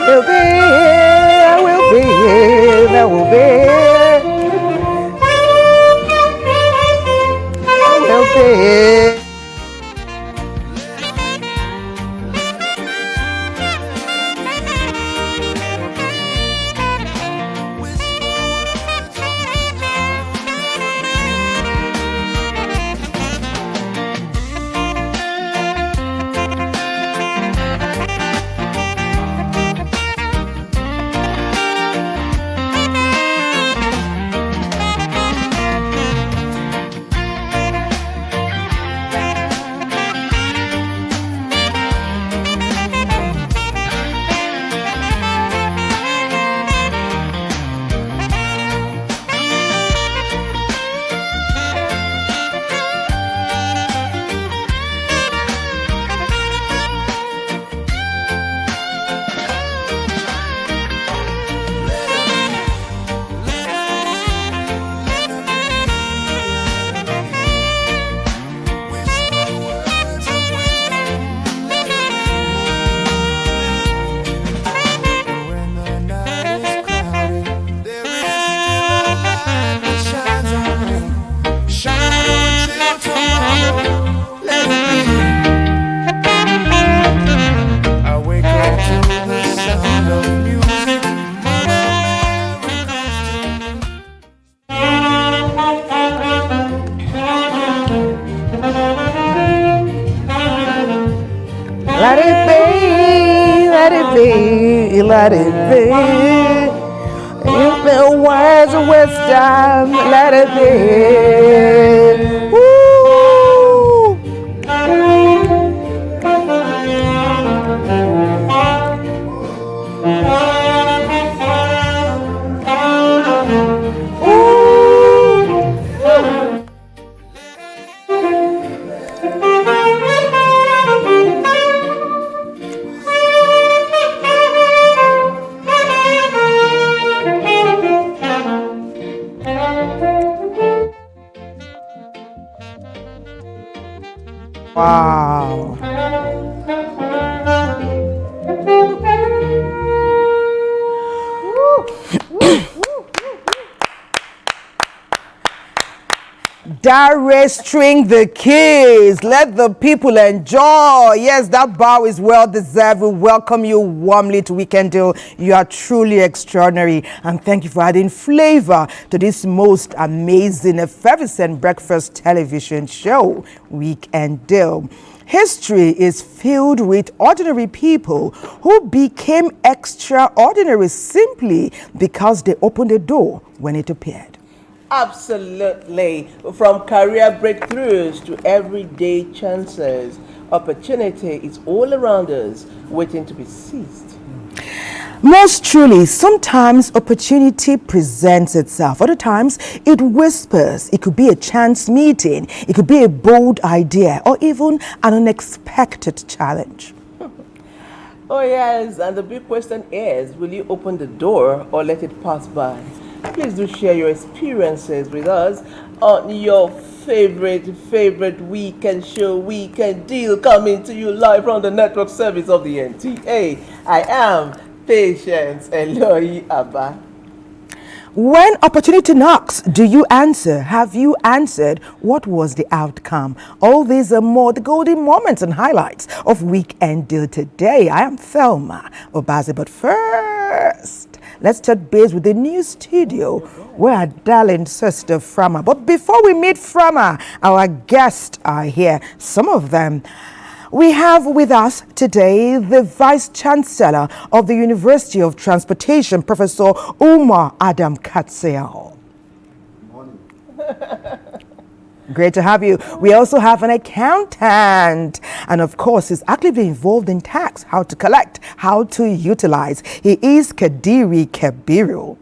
will be here, I will be here, there will be here, I will be here. Let it be, let it be, let it be. In the words of wisdom, let it be. Woo! Wow. Dare string the keys. Let the people enjoy. Yes, that bow is well deserved. We welcome you warmly to Weekend Deal. You are truly extraordinary. And thank you for adding flavor to this most amazing, effervescent breakfast television show, Weekend Deal. History is filled with ordinary people who became extraordinary simply because they opened the door when it appeared. Absolutely. From career breakthroughs to everyday chances, opportunity is all around us, waiting to be seized. Most truly, sometimes opportunity presents itself. Other times, it whispers. It could be a chance meeting. It could be a bold idea or even an unexpected challenge. Oh yes, and the big question is, will you open the door or let it pass by? Please do share your experiences with us on your favorite weekend show, Weekend Deal, coming to you live from the network service of the NTA. I am Patience Eloy Abba. When opportunity knocks, do you answer? Have you answered? What was the outcome? All these are more the golden moments and highlights of Weekend Deal today. I am Thelma Obazi, but first, let's touch base with the new studio where our darling sister Frama. But before we meet Frama, our guests are here. Some of them. We have with us today the Vice Chancellor of the University of Transportation, Professor Umar Adam Katsiel. Morning. Great to have you. We also have an accountant, and of course, is actively involved in tax, how to collect, how to utilize. He is Kadiri Kabiru.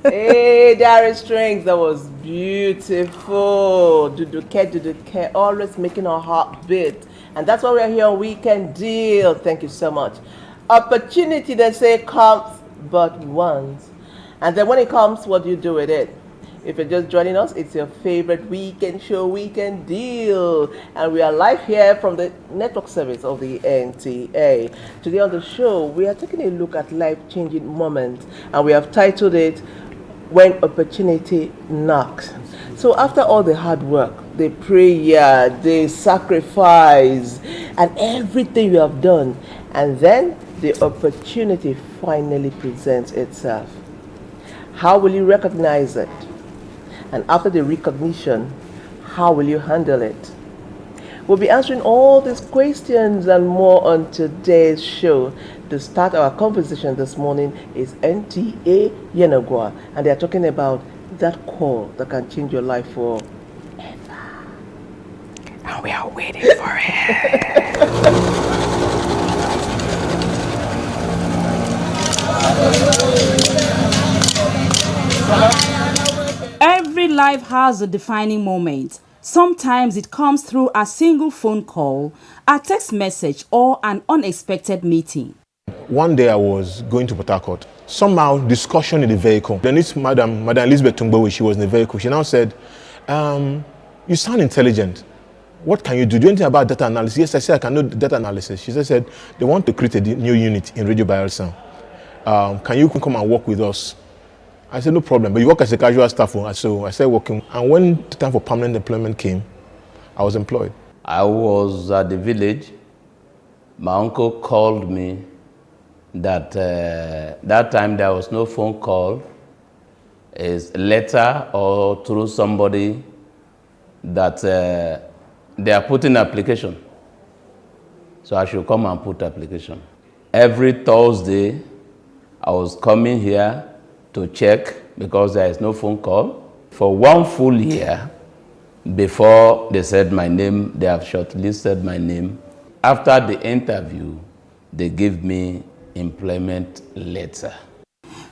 Hey, Darius Strings, that was beautiful. Duduke, always making our heart beat. And that's why we're here on Weekend Deal. Thank you so much. Opportunity, they say, comes but once. And then when it comes, what do you do with it? If you're just joining us, it's your favorite weekend show, Weekend Deal. And we are live here from the network service of the NTA. Today on the show, we are taking a look at life-changing moments. And we have titled it, When Opportunity Knocks. So after all the hard work, the prayer, the sacrifice, and everything you have done, and then the opportunity finally presents itself. How will you recognize it? And after the recognition, how will you handle it? We'll be answering all these questions and more on today's show. To start our conversation this morning is NTA Yenagwa, and they are talking about that call that can change your life forever. And we are waiting for it. Every life has a defining moment. Sometimes it comes through a single phone call, a text message, or an unexpected meeting. One day I was going to Port Harcourt. Somehow, discussion in the vehicle. Then it's Madam Elizabeth Tungbowe, she was in the vehicle. She now said, you sound intelligent. What can you do? Do anything about data analysis? Yes, I said I can do data analysis. She said, they want to create a new unit in Radio Bielsa. Can you come and work with us? I said, no problem, but you work as a casual staff. So I started working. And when the time for permanent employment came, I was employed. I was at the village. My uncle called me that that time there was no phone call. It's a letter or through somebody that they are putting application. So I should come and put application. Every Thursday, I was coming here to check because there is no phone call. For 1 full year, before they said my name, they have shortlisted my name. After the interview, they give me employment letter.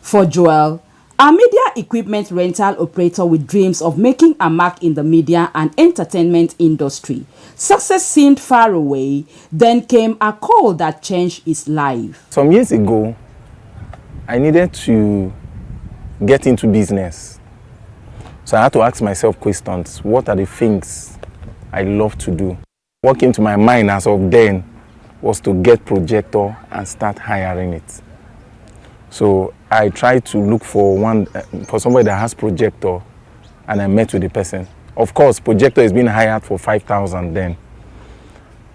For Joel, a media equipment rental operator with dreams of making a mark in the media and entertainment industry, success seemed far away. Then came a call that changed his life. Some years ago, I needed to get into business. So I had to ask myself questions. What are the things I love to do? What came to my mind as of then was to get projector and start hiring it. So I tried to look for somebody that has projector, and I met with the person. Of course, projector is being hired for 5,000 then.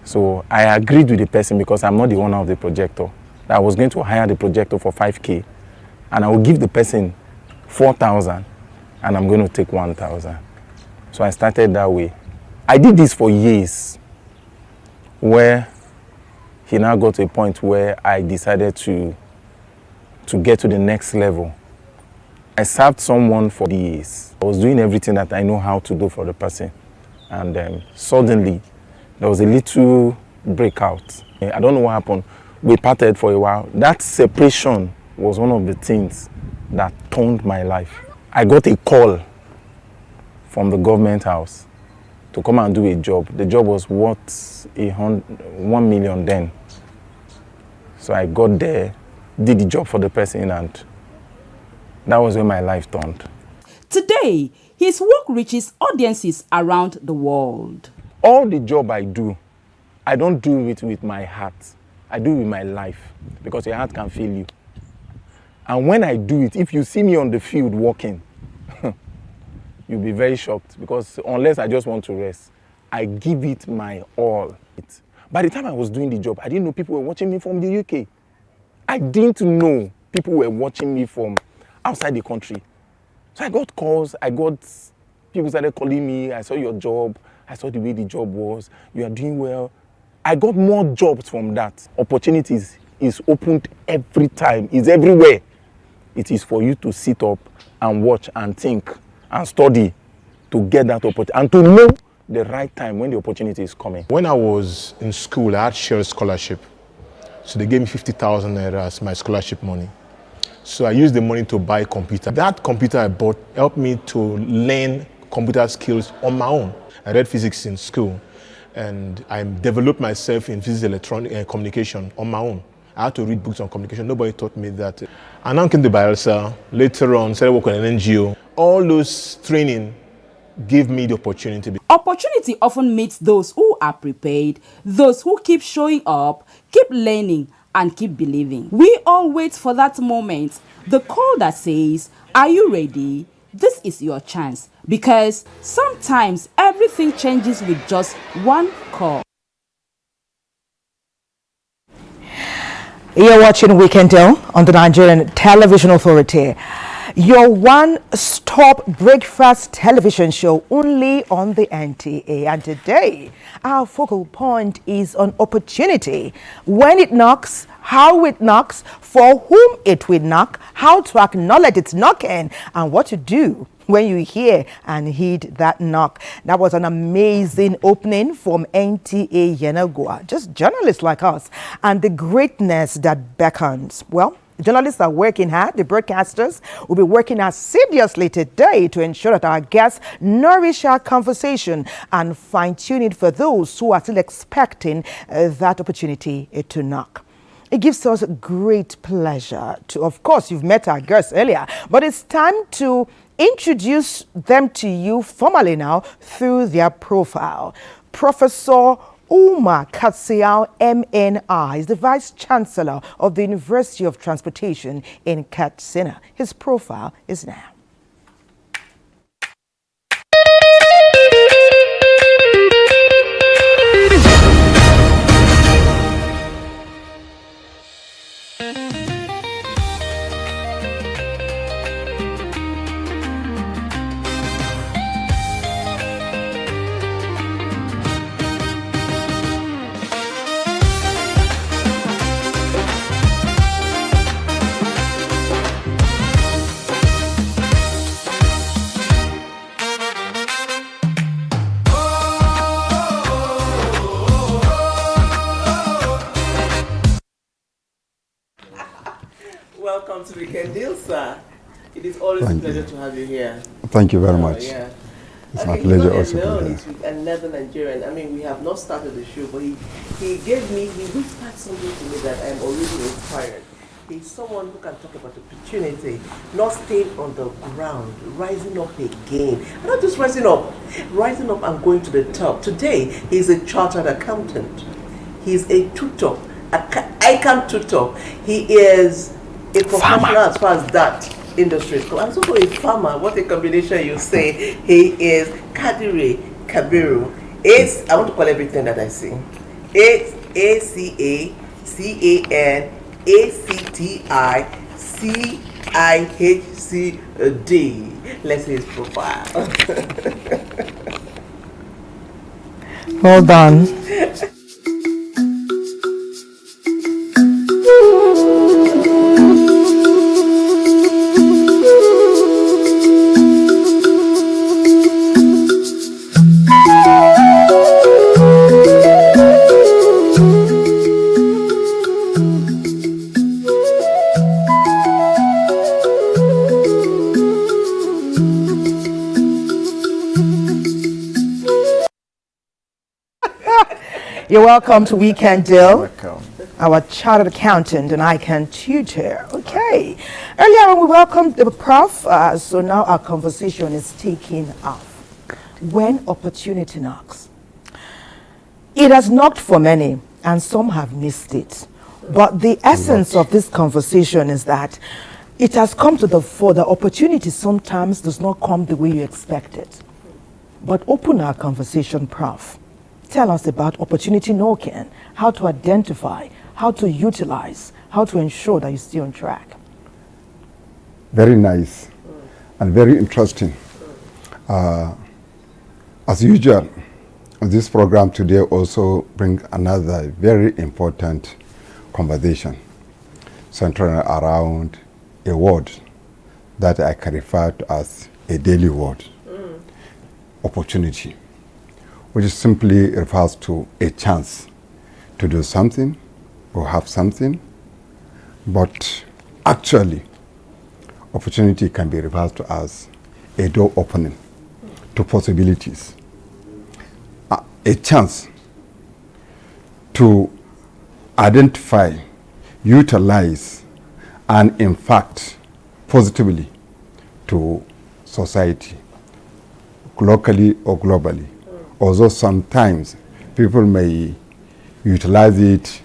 So I agreed with the person because I'm not the owner of the projector. I was going to hire the projector for 5K, and I will give the person 4,000, and I'm going to take 1,000. So I started that way. I did this for years, where he now got to a point where I decided to get to the next level. I served someone for years. I was doing everything that I know how to do for the person. And suddenly, there was a little breakout. I don't know what happened. We parted for a while. That separation was one of the things that turned my life. I got a call from the government house to come and do a job. The job was worth 1 million then. So I got there, did the job for the person, and that was when my life turned. Today, his work reaches audiences around the world. All the job I do, I don't do it with my heart. I do it with my life, because your heart can fail you. And when I do it, if you see me on the field working, you'll be very shocked, because unless I just want to rest, I give it my all. By the time I was doing the job, I didn't know people were watching me from the UK. I didn't know people were watching me from outside the country. So I got calls, people started calling me, I saw your job, I saw the way the job was, you are doing well. I got more jobs from that. Opportunities is opened every time, is everywhere. It is for you to sit up and watch and think and study to get that opportunity and to know the right time when the opportunity is coming. When I was in school, I had shared scholarship. So they gave me 50,000 naira as my scholarship money. So I used the money to buy a computer. That computer I bought helped me to learn computer skills on my own. I read physics in school, and I developed myself in physics, electronic communication on my own. I had to read books on communication. Nobody taught me that. I now came to Bielsa. Later on, started working on an NGO. All those training gave me the opportunity. Opportunity often meets those who are prepared, those who keep showing up, keep learning, and keep believing. We all wait for that moment, the call that says, "Are you ready? This is your chance." Because sometimes everything changes with just one call. You're watching Weekend Deal on the Nigerian Television Authority, your one-stop breakfast television show only on the NTA. And today, our focal point is on opportunity. When it knocks, how it knocks, for whom it will knock, how to acknowledge its knocking, and what to do when you hear and heed that knock. That was an amazing opening from NTA Yenagua, just journalists like us, and the greatness that beckons. Well, the journalists are working hard. The broadcasters will be working assiduously today to ensure that our guests nourish our conversation and fine-tune it for those who are still expecting that opportunity to knock. It gives us great pleasure to, of course, you've met our guests earlier, but it's time to introduce them to you formally now through their profile. Professor Umar Katsiao, MNI, is the Vice Chancellor of the University of Transportation in Katsina. His profile is now. Welcome to Weekend Deal, sir. It is always a pleasure to have you here. Thank you very much. Yeah. It's my pleasure also to be He's here. with another Nigerian. I mean, we have not started the show, but he whispered something to me that I'm already inspired. He's someone who can talk about opportunity, not staying on the ground, rising up again. And not just rising up and going to the top. Today, he's a chartered accountant. He's a tutor, ICAM tutor. He is a professional as far as that industry is concerned. I'm also a farmer. What a combination, you say. He is Kadiri Kabiru. I want to call everything that I see. It's ACACACACTICIHCD. Let's see his profile. Well done. You're welcome to Weekend Deal. Welcome. Our chartered accountant and ICAM tutor. Okay. Earlier on, we welcomed the prof, so now our conversation is taking off. When opportunity knocks. It has knocked for many, and some have missed it. But the essence of this conversation is that it has come to the fore. The opportunity sometimes does not come the way you expect it. But open our conversation, Prof. Tell us about opportunity knocking, how to identify, how to utilize, how to ensure that you stay on track. Very nice and very interesting. As usual, this program today also brings another very important conversation centered around a word that I can refer to as a daily word, opportunity, which simply refers to a chance to do something or have something, but actually opportunity can be reversed as a door opening to possibilities, a chance to identify, utilize, and impact positively to society, locally or globally. Although sometimes people may utilize it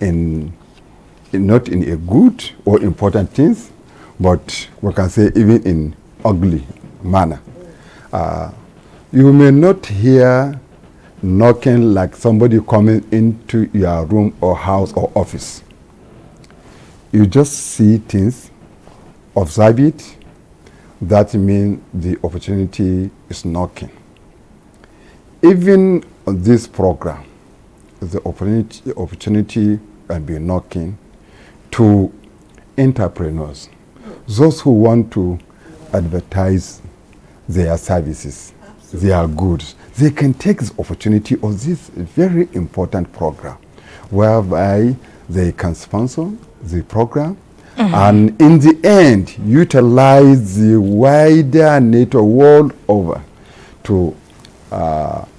not in a good or important things, but we can say even in ugly manner. You may not hear knocking like somebody coming into your room or house or office. You just see things, observe it. That means the opportunity is knocking. Even on this program, the opportunity can be knocking to entrepreneurs, those who want to advertise their services, their goods. They can take the opportunity of this very important program, whereby they can sponsor the program and in the end utilize the wider network world over to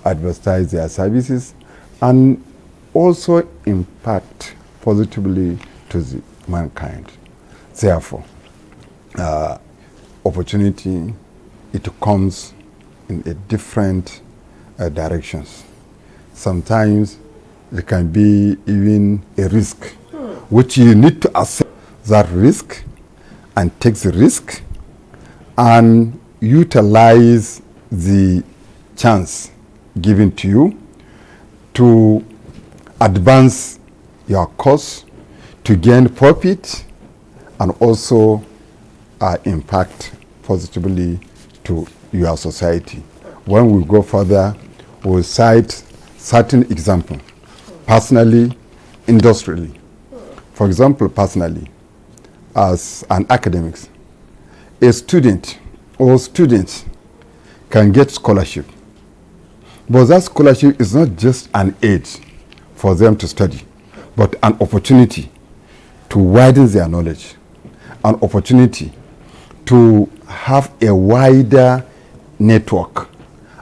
advertise their services and also impact positively to the mankind. Therefore, opportunity, it comes in a different directions. Sometimes it can be even a risk, which you need to accept that risk and take the risk and utilize the chance given to you to advance your cause, to gain profit, and also impact positively to your society. When we go further, we'll cite certain examples, personally, industrially. For example, personally, as an academic, a student or students can get scholarship. But that scholarship is not just an aid for them to study, but an opportunity to widen their knowledge, an opportunity to have a wider network,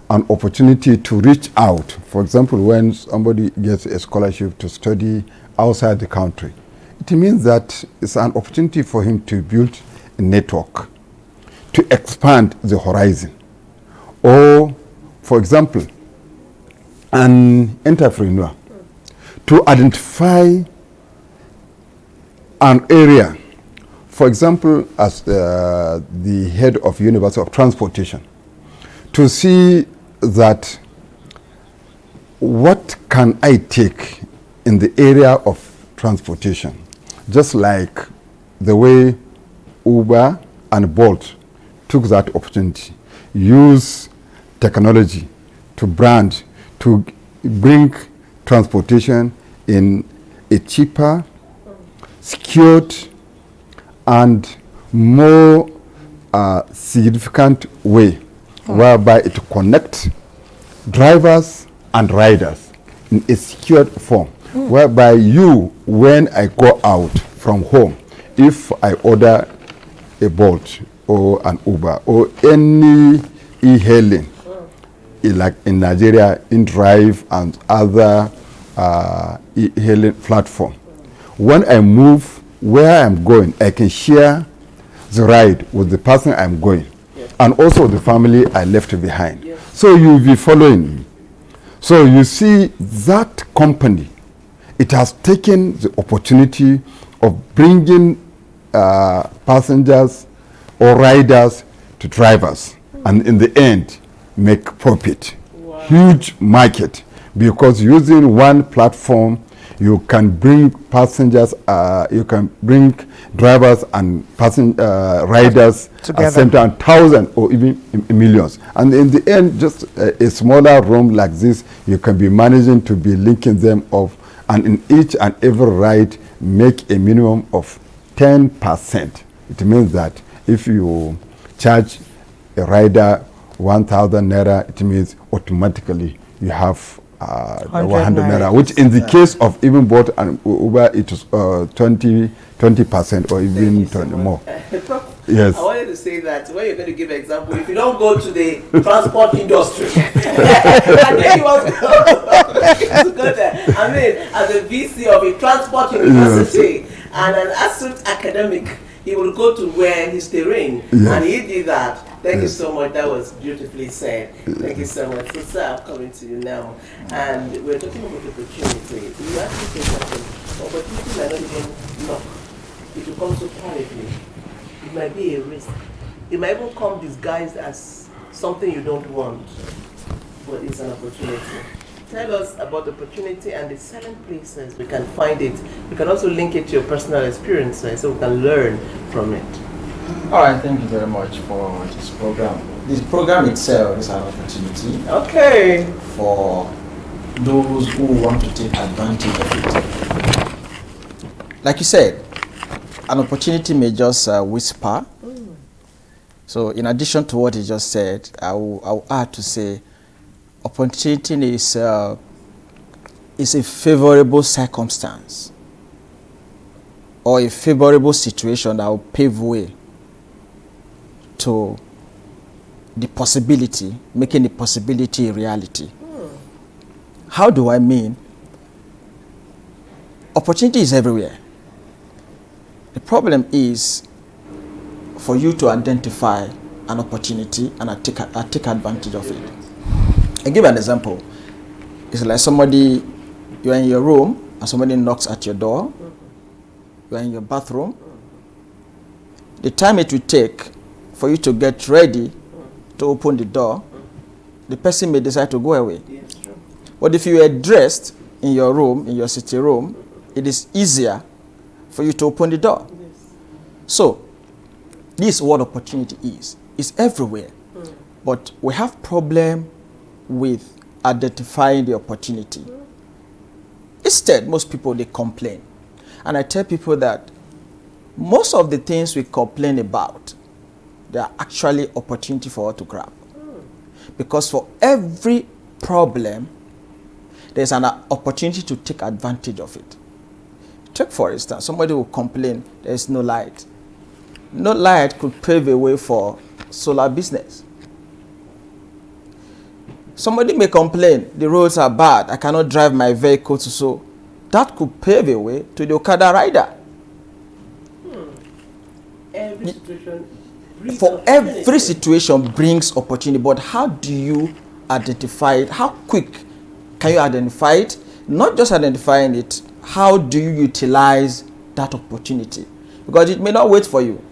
an opportunity to reach out. For example, when somebody gets a scholarship to study outside the country, it means that it's an opportunity for him to build a network, to expand the horizon. Or, for example, an entrepreneur to identify an area, for example, as the head of University of Transportation, to see that what can I take in the area of transportation, just like the way Uber and Bolt took that opportunity, use technology to brand, to bring transportation in a cheaper, secured, and more significant way, whereby it connects drivers and riders in a secured form, whereby you, when I go out from home, if I order a Bolt or an Uber or any e-hailing, like in Nigeria, InDrive and other e-hailing platform, when I move where I'm going, I can share the ride with the person I'm going, and also the family I left behind. So you'll be following me. So you see that company, it has taken the opportunity of bringing passengers or riders to drivers, and in the end, make profit. Huge market, because using one platform, you can bring passengers, you can bring drivers and riders together, at the same time, thousands or even millions. And in the end, just a smaller room like this, you can be managing to be linking them up, and in each and every ride, make a minimum of 10%. It means that if you charge a rider 1,000 naira, it means automatically you have 100 naira, which in the case of even Bolt and Uber, it is 20% or even 20 more. Yes. I wanted to say that when you're going to give an example, if you don't go to the transport industry, and then you want to go there. I mean, as a VC of a transport university and an astute academic, he will go to where he's terrain, and he did that. Thank you so much. That was beautifully said. Thank you so much. So, sir, I'm coming to you now, and we're talking about opportunity. You actually say something. Opportunity might not even knock. It will come so quietly. It might be a risk. It might even come disguised as something you don't want, but it's an opportunity. Tell us about the opportunity and the selling places we can find it. We can also link it to your personal experiences so we can learn from it. All right, thank you very much for this program. This program itself is an opportunity Okay. for those who want to take advantage of it. Like you said, an opportunity may just whisper. So in addition to what you just said, I will add to say opportunity is a favorable circumstance or a favorable situation that will pave way to the possibility, making the possibility a reality. How do I mean? Opportunity is everywhere. The problem is for you to identify an opportunity and take advantage of it. I'll give an example. It's like somebody, you're in your room and somebody knocks at your door. You're in your bathroom. The time it will take for you to get ready to open the door, the person may decide to go away. Yes, true. But if you are dressed in your room, in your sitting room, it is easier for you to open the door. Yes. So, this is what opportunity is. It's everywhere. But we have problem with identifying the opportunity. Instead, most people, they complain. And I tell people that most of the things we complain about, they are actually opportunity for us to grab. Because for every problem, there's an opportunity to take advantage of it. Take, for instance, somebody will complain there's no light. No light could pave a way for solar business. Somebody may complain the roads are bad, I cannot drive my vehicle to so. That could pave a way to the Okada rider. Every situation brings For opportunity. every situation brings opportunity, but how do you identify it? How quick can you identify it? Not just identifying it, how do you utilize that opportunity? Because it may not wait for you.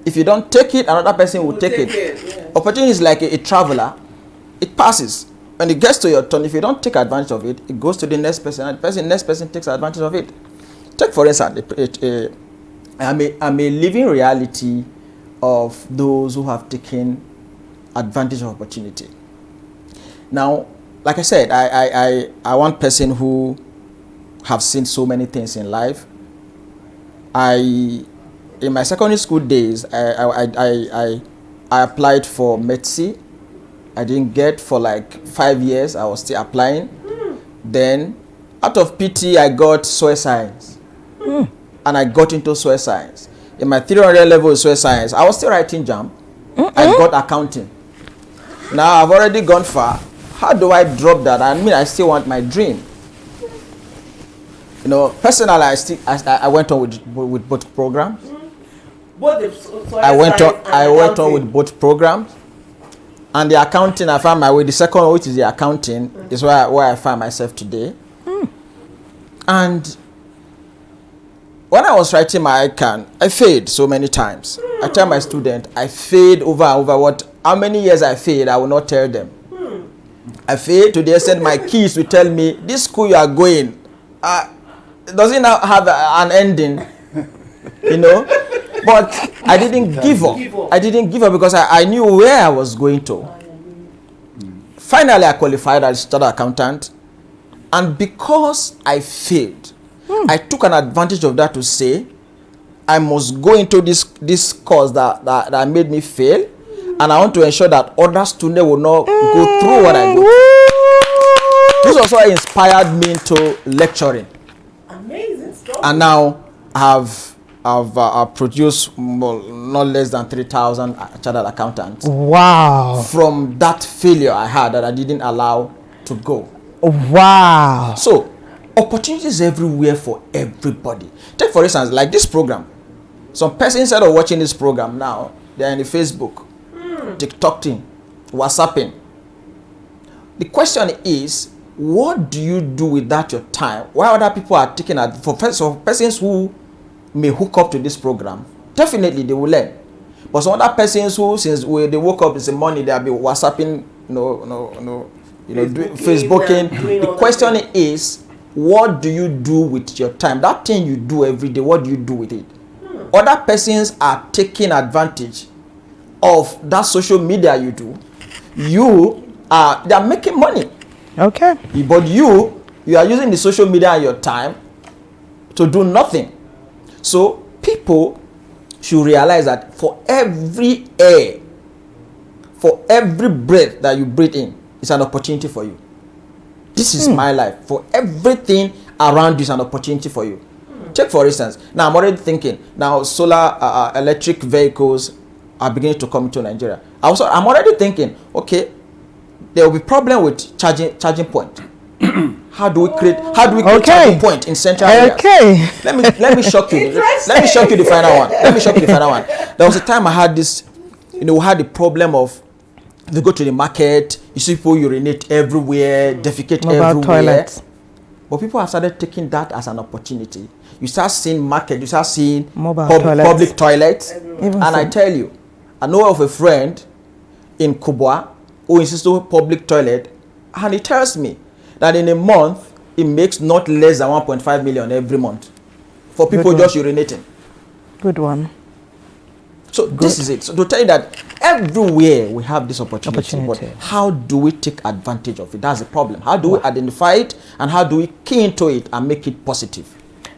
If you don't take it, another person will take it. Yeah. Opportunity is like a traveler. It passes. When it gets to your turn, if you don't take advantage of it, it goes to the next person, and the next person takes advantage of it. Take, for instance, I'm a living reality of those who have taken advantage of opportunity. Now, like I said, I one person who have seen so many things in life. In my secondary school days, I applied for medicine. I didn't get for like 5 years. I was still applying. Then, out of pity, I got soil science. And I got into soil science. In my 300 level of soil science, I was still writing JAM. I got accounting. Now, I've already gone far. How do I drop that? I mean, I still want my dream. You know, personally, I went on with both programs. I went on with both programs. And the accounting, I found my way. The second one, which is the accounting, is where I find myself today. And when I was writing my ICANN, I failed so many times. I tell my student, I failed over and over. How many years I failed, I will not tell them. I failed to the extent my kids will tell me, this school you are going, does it not have an ending? You know? But I didn't give up. I didn't give up because I knew where I was going to. Finally, I qualified as a chartered accountant. And because I failed, I took an advantage of that to say, I must go into this course that made me fail. And I want to ensure that other students will not go through what I go through. This also inspired me into lecturing. Amazing stuff. And now I have I've produced not less than 3,000 chartered accountants. Wow. From that failure I had that I didn't allow to go. Wow. So, opportunities everywhere for everybody. Take for instance, like this program. Some person instead of watching this program now, they're in the Facebook, TikToking, WhatsApping. The question is, what do you do with that your time? While other people are taking for persons who may hook up to this program, definitely they will learn. But some other persons who, since they woke up in the morning, they'll be WhatsApping, Facebooking. The question is, what do you do with your time? That thing you do every day, what do you do with it? Other persons are taking advantage of that social media you do. They are making money. Okay. But you are using the social media and your time to do nothing. So people should realize that for every air, for every breath that you breathe in, it's an opportunity for you. This is my life. For everything around you is an opportunity for you. Take for instance, now I'm already thinking, now solar electric vehicles are beginning to come into Nigeria. I'm already thinking, okay, there will be problem with charging point. How do we create charging point in central areas? Okay. Let me shock you. Let me shock you the final one. There was a time I had this, we had the problem of, you go to the market, you see people urinate everywhere, defecate Mobile everywhere. toilets. But people have started taking that as an opportunity. You start seeing market, you start seeing public toilets. I tell you, I know of a friend in Kubwa who insists on public toilet, and he tells me that in a month, it makes not less than 1.5 million every month for people just urinating. Good one. So this is it. So to tell you that everywhere we have this opportunity. But how do we take advantage of it? That's the problem. How do we identify it, and how do we key into it and make it positive?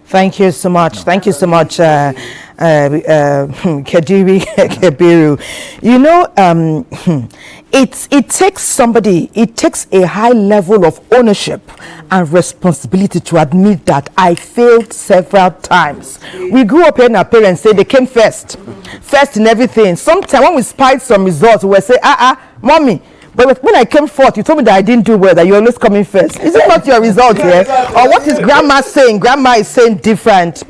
Thank you so much. Thank you so much, Kadiri Kebiru. It takes a high level of ownership and responsibility to admit that I failed several times. We grew up hearing our parents say they came first in everything. Sometimes when we spied some results, we would say, mommy, but when I came forth, you told me that I didn't do well, that you're always coming first. Is it not your result here? Or what is grandma saying? Grandma is saying different.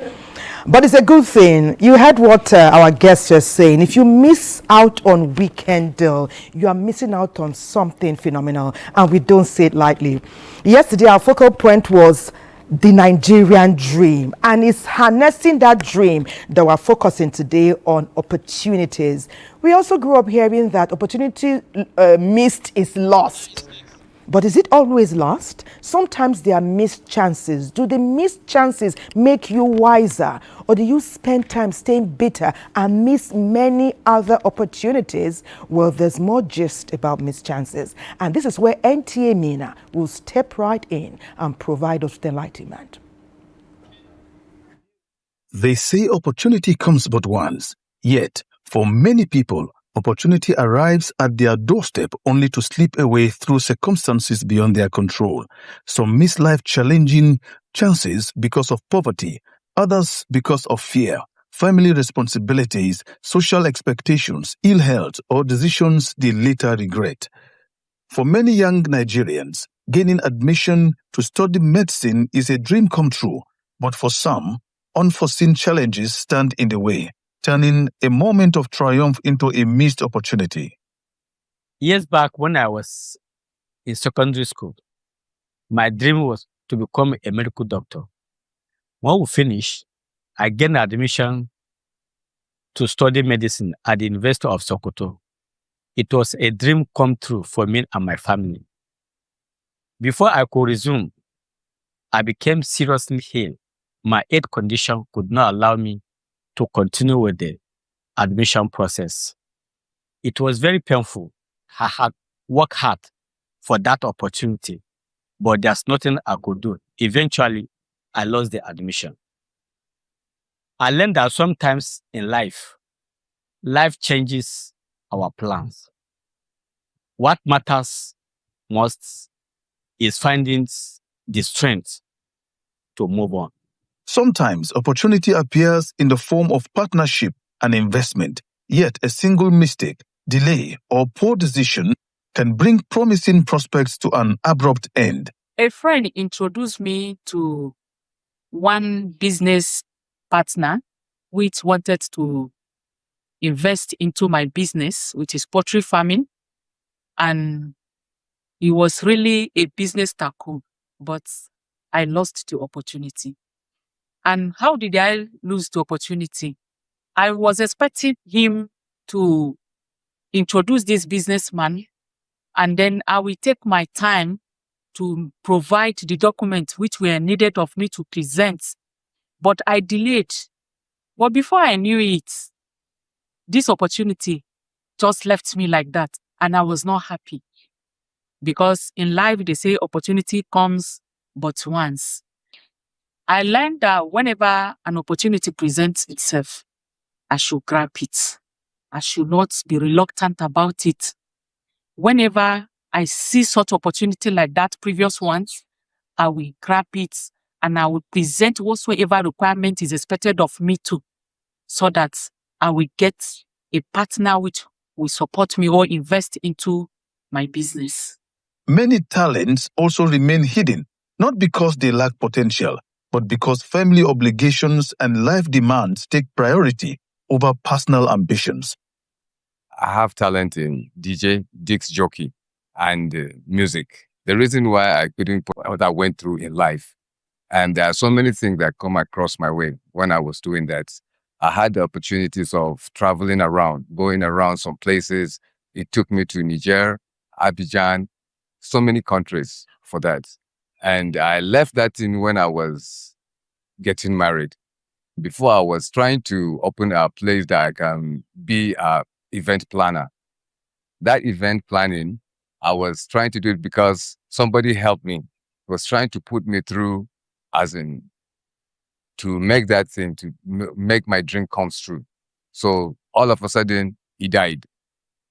But it's a good thing. You heard what our guest just saying. If you miss out on Weekend Deal, you are missing out on something phenomenal. And we don't say it lightly. Yesterday, our focal point was the Nigerian dream, and it's harnessing that dream that we're focusing today on opportunities. We also grew up hearing that opportunity missed is lost. But is it always lost? Sometimes there are missed chances. Do the missed chances make you wiser? Or do you spend time staying bitter and miss many other opportunities? Well, there's more gist about missed chances. And this is where NTA MENA will step right in and provide us with enlightenment. They say opportunity comes but once. Yet, for many people, opportunity arrives at their doorstep only to slip away through circumstances beyond their control. Some miss life-challenging chances because of poverty, others because of fear, family responsibilities, social expectations, ill health, or decisions they later regret. For many young Nigerians, gaining admission to study medicine is a dream come true, but for some, unforeseen challenges stand in the way, turning a moment of triumph into a missed opportunity. Years back when I was in secondary school, my dream was to become a medical doctor. When we finished, I gained admission to study medicine at the University of Sokoto. It was a dream come true for me and my family. Before I could resume, I became seriously ill. My health condition could not allow me to continue with the admission process. It was very painful. I had worked hard for that opportunity, but there's nothing I could do. Eventually, I lost the admission. I learned that sometimes in life changes our plans. What matters most is finding the strength to move on. Sometimes opportunity appears in the form of partnership and investment, yet a single mistake, delay, or poor decision can bring promising prospects to an abrupt end. A friend introduced me to one business partner which wanted to invest into my business, which is poultry farming. And he was really a business tycoon, but I lost the opportunity. And how did I lose the opportunity? I was expecting him to introduce this businessman, and then I will take my time to provide the documents which were needed of me to present. But I delayed. But before I knew it, this opportunity just left me like that, and I was not happy. Because in life, they say opportunity comes but once. I learned that whenever an opportunity presents itself, I should grab it. I should not be reluctant about it. Whenever I see such opportunity like that previous ones, I will grab it and I will present whatsoever requirement is expected of me too, so that I will get a partner which will support me or invest into my business. Many talents also remain hidden, not because they lack potential, but because family obligations and life demands take priority over personal ambitions. I have talent in DJ, disc jockey, and music. The reason why I couldn't put what I went through in life, and there are so many things that come across my way when I was doing that. I had the opportunities of traveling around, going around some places. It took me to Niger, Abuja, so many countries for that. And I left that in when I was getting married. Before I was trying to open a place that I can be an event planner. That event planning, I was trying to do it because somebody helped me, was trying to put me through as in to make that thing, to make my dream come true. So all of a sudden, he died.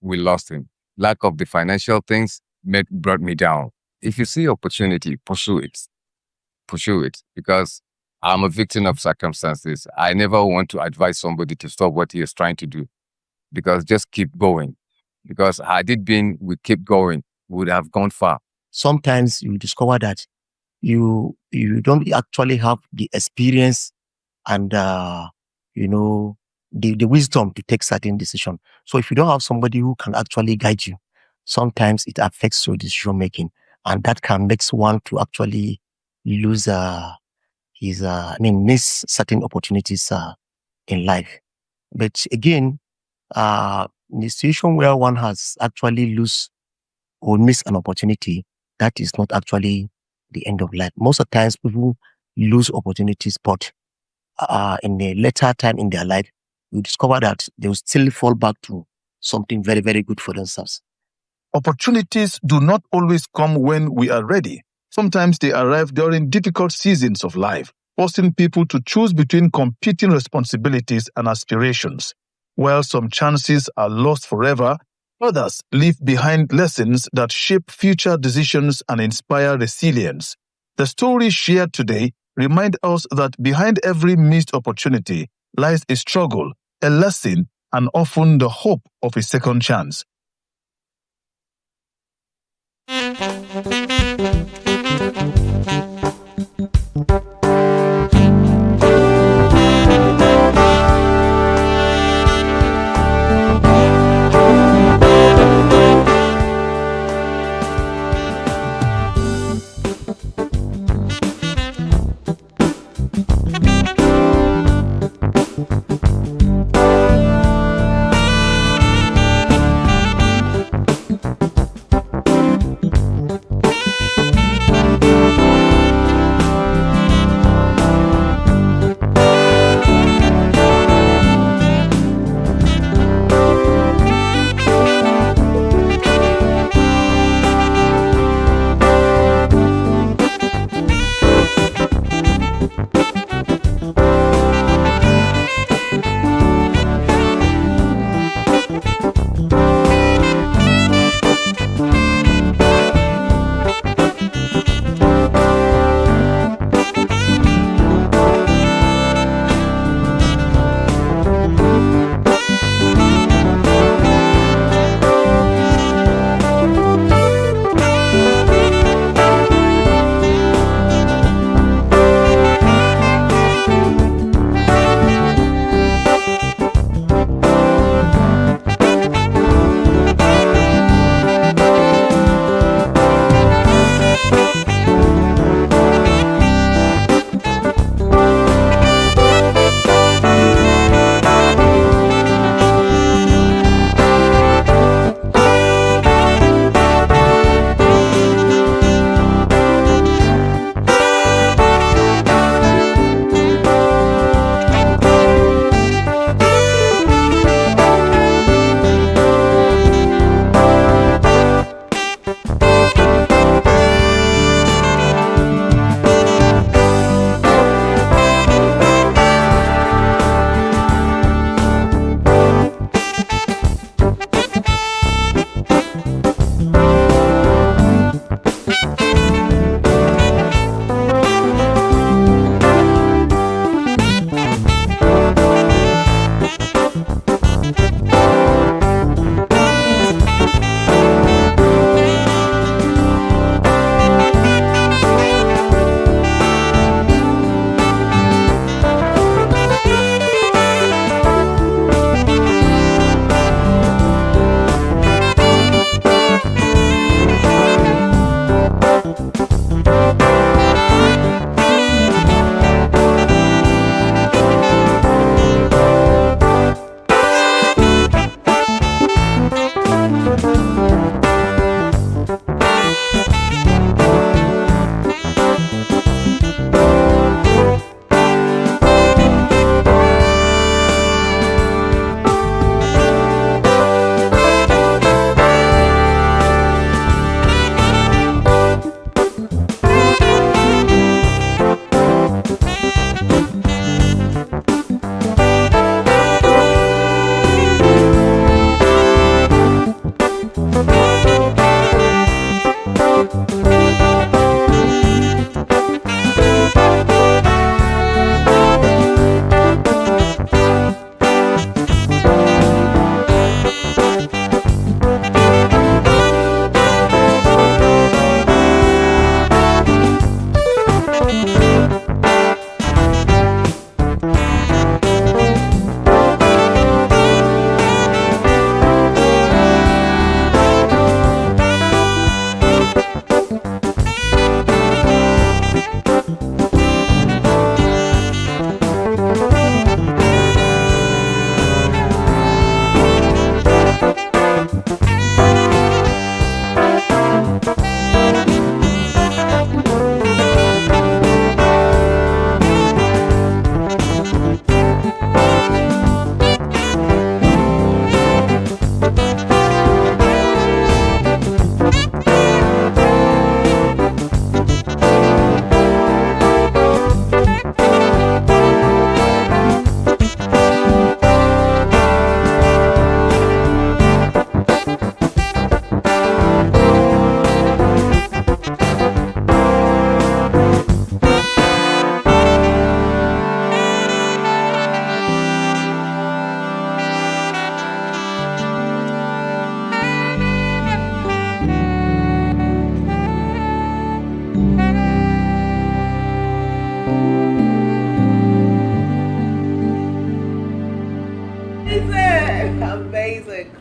We lost him. Lack of the financial things brought me down. If you see opportunity, pursue it. Pursue it, because I'm a victim of circumstances. I never want to advise somebody to stop what he is trying to do, because just keep going. Because had it been, we keep going, we would have gone far. Sometimes you discover that you don't actually have the experience and the wisdom to take certain decisions. So if you don't have somebody who can actually guide you, sometimes it affects your decision making, and that can make one to actually lose miss certain opportunities in life. But again, in the situation where one has actually lose or miss an opportunity, that is not actually the end of life. Most of the times people lose opportunities, but in the later time in their life, you discover that they will still fall back to something very, very good for themselves. Opportunities do not always come when we are ready. Sometimes they arrive during difficult seasons of life, forcing people to choose between competing responsibilities and aspirations. While some chances are lost forever, others leave behind lessons that shape future decisions and inspire resilience. The stories shared today remind us that behind every missed opportunity lies a struggle, a lesson, and often the hope of a second chance.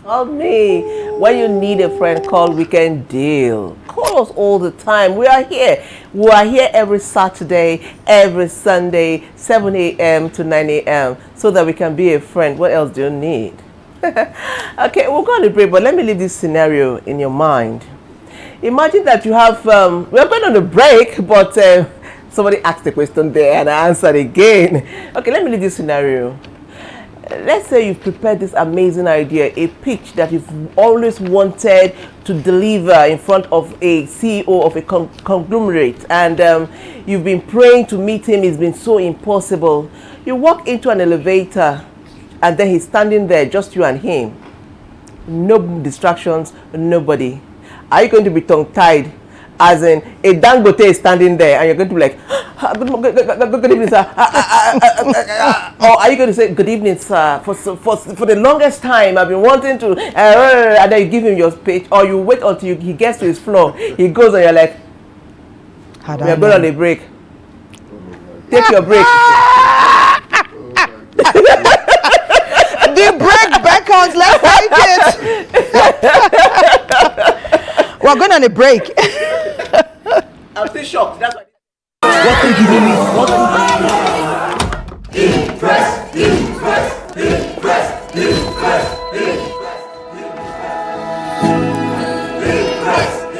Call me when you need a friend. Call Weekend Deal. Call us all the time. We are here. We are here every Saturday, every Sunday, 7 a.m. to 9 a.m. so that we can be a friend. What else do you need? Okay, we'll go on the break, but let me leave this scenario in your mind. Imagine that you have, we're going on a break, but somebody asked the question there and I answered again. Okay, let me leave this scenario. Let's say you've prepared this amazing idea, a pitch that you've always wanted to deliver in front of a CEO of a conglomerate, and you've been praying to meet him. It's been so impossible. You walk into an elevator and then he's standing there, just you and him. No distractions, nobody. Are you going to be tongue-tied? As in, a Dangote is standing there and you're going to be like, good evening, sir. Or are you going to say, good evening, sir? For the longest time, I've been wanting to, and then you give him your speech, or you wait until he gets to his floor. He goes and you're like, we're going on a break. Take your break. The break beckons, let's take it. We're going on a break. I'm still shocked. That's why.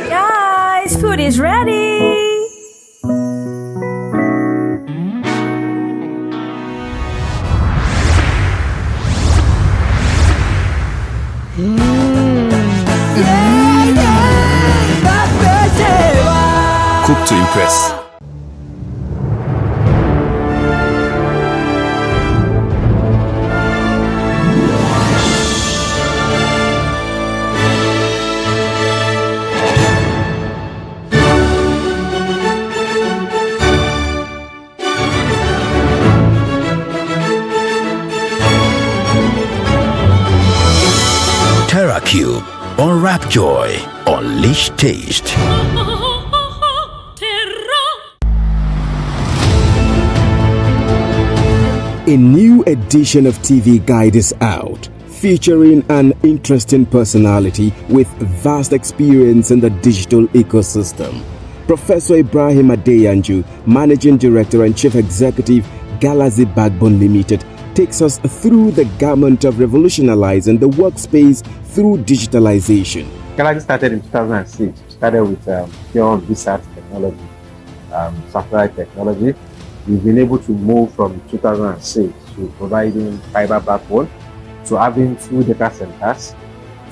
Guys, food is ready. Cook to impress. TerraCube. Unwrap joy. Unleash taste. A new edition of TV Guide is out, featuring an interesting personality with vast experience in the digital ecosystem. Professor Ibrahim Adeyanju, Managing Director and Chief Executive, Galaxy Backbone Limited, takes us through the gamut of revolutionizing the workspace through digitalization. Galaxy started in 2006. Started with pure VSAT technology, satellite technology. We've been able to move from 2006 to providing fiber backbone, to having 2 data centers,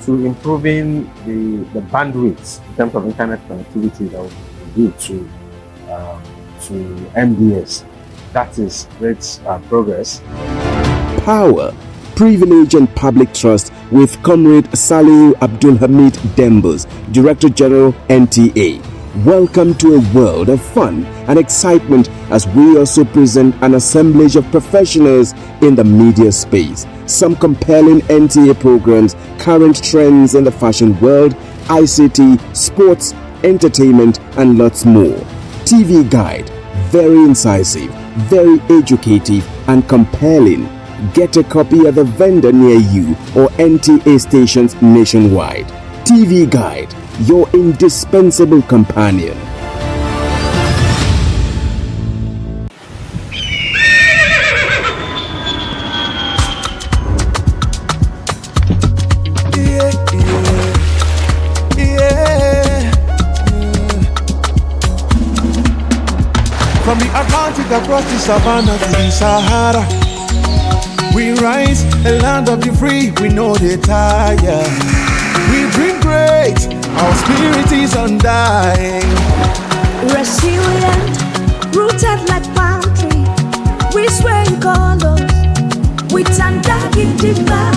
to improving the bandwidth in terms of internet connectivity that we do to MDS. That is great progress. Power, privilege and public trust with Comrade Salihu Abdul Hamid Dembos, Director General NTA. Welcome to a world of fun and excitement as we also present an assemblage of professionals in the media space. Some compelling NTA programs, current trends in the fashion world, ICT, sports, entertainment, and lots more. TV Guide, very incisive, very educative, and compelling. Get a copy at the vendor near you or NTA stations nationwide. TV Guide, your indispensable companion. From the Atlantic across the savannah to the Sahara, we rise, a land of the free, we know they tire. We dream great, our spirit is undying. Resilient, rooted like palm tree. We sway in colors, with undying demand.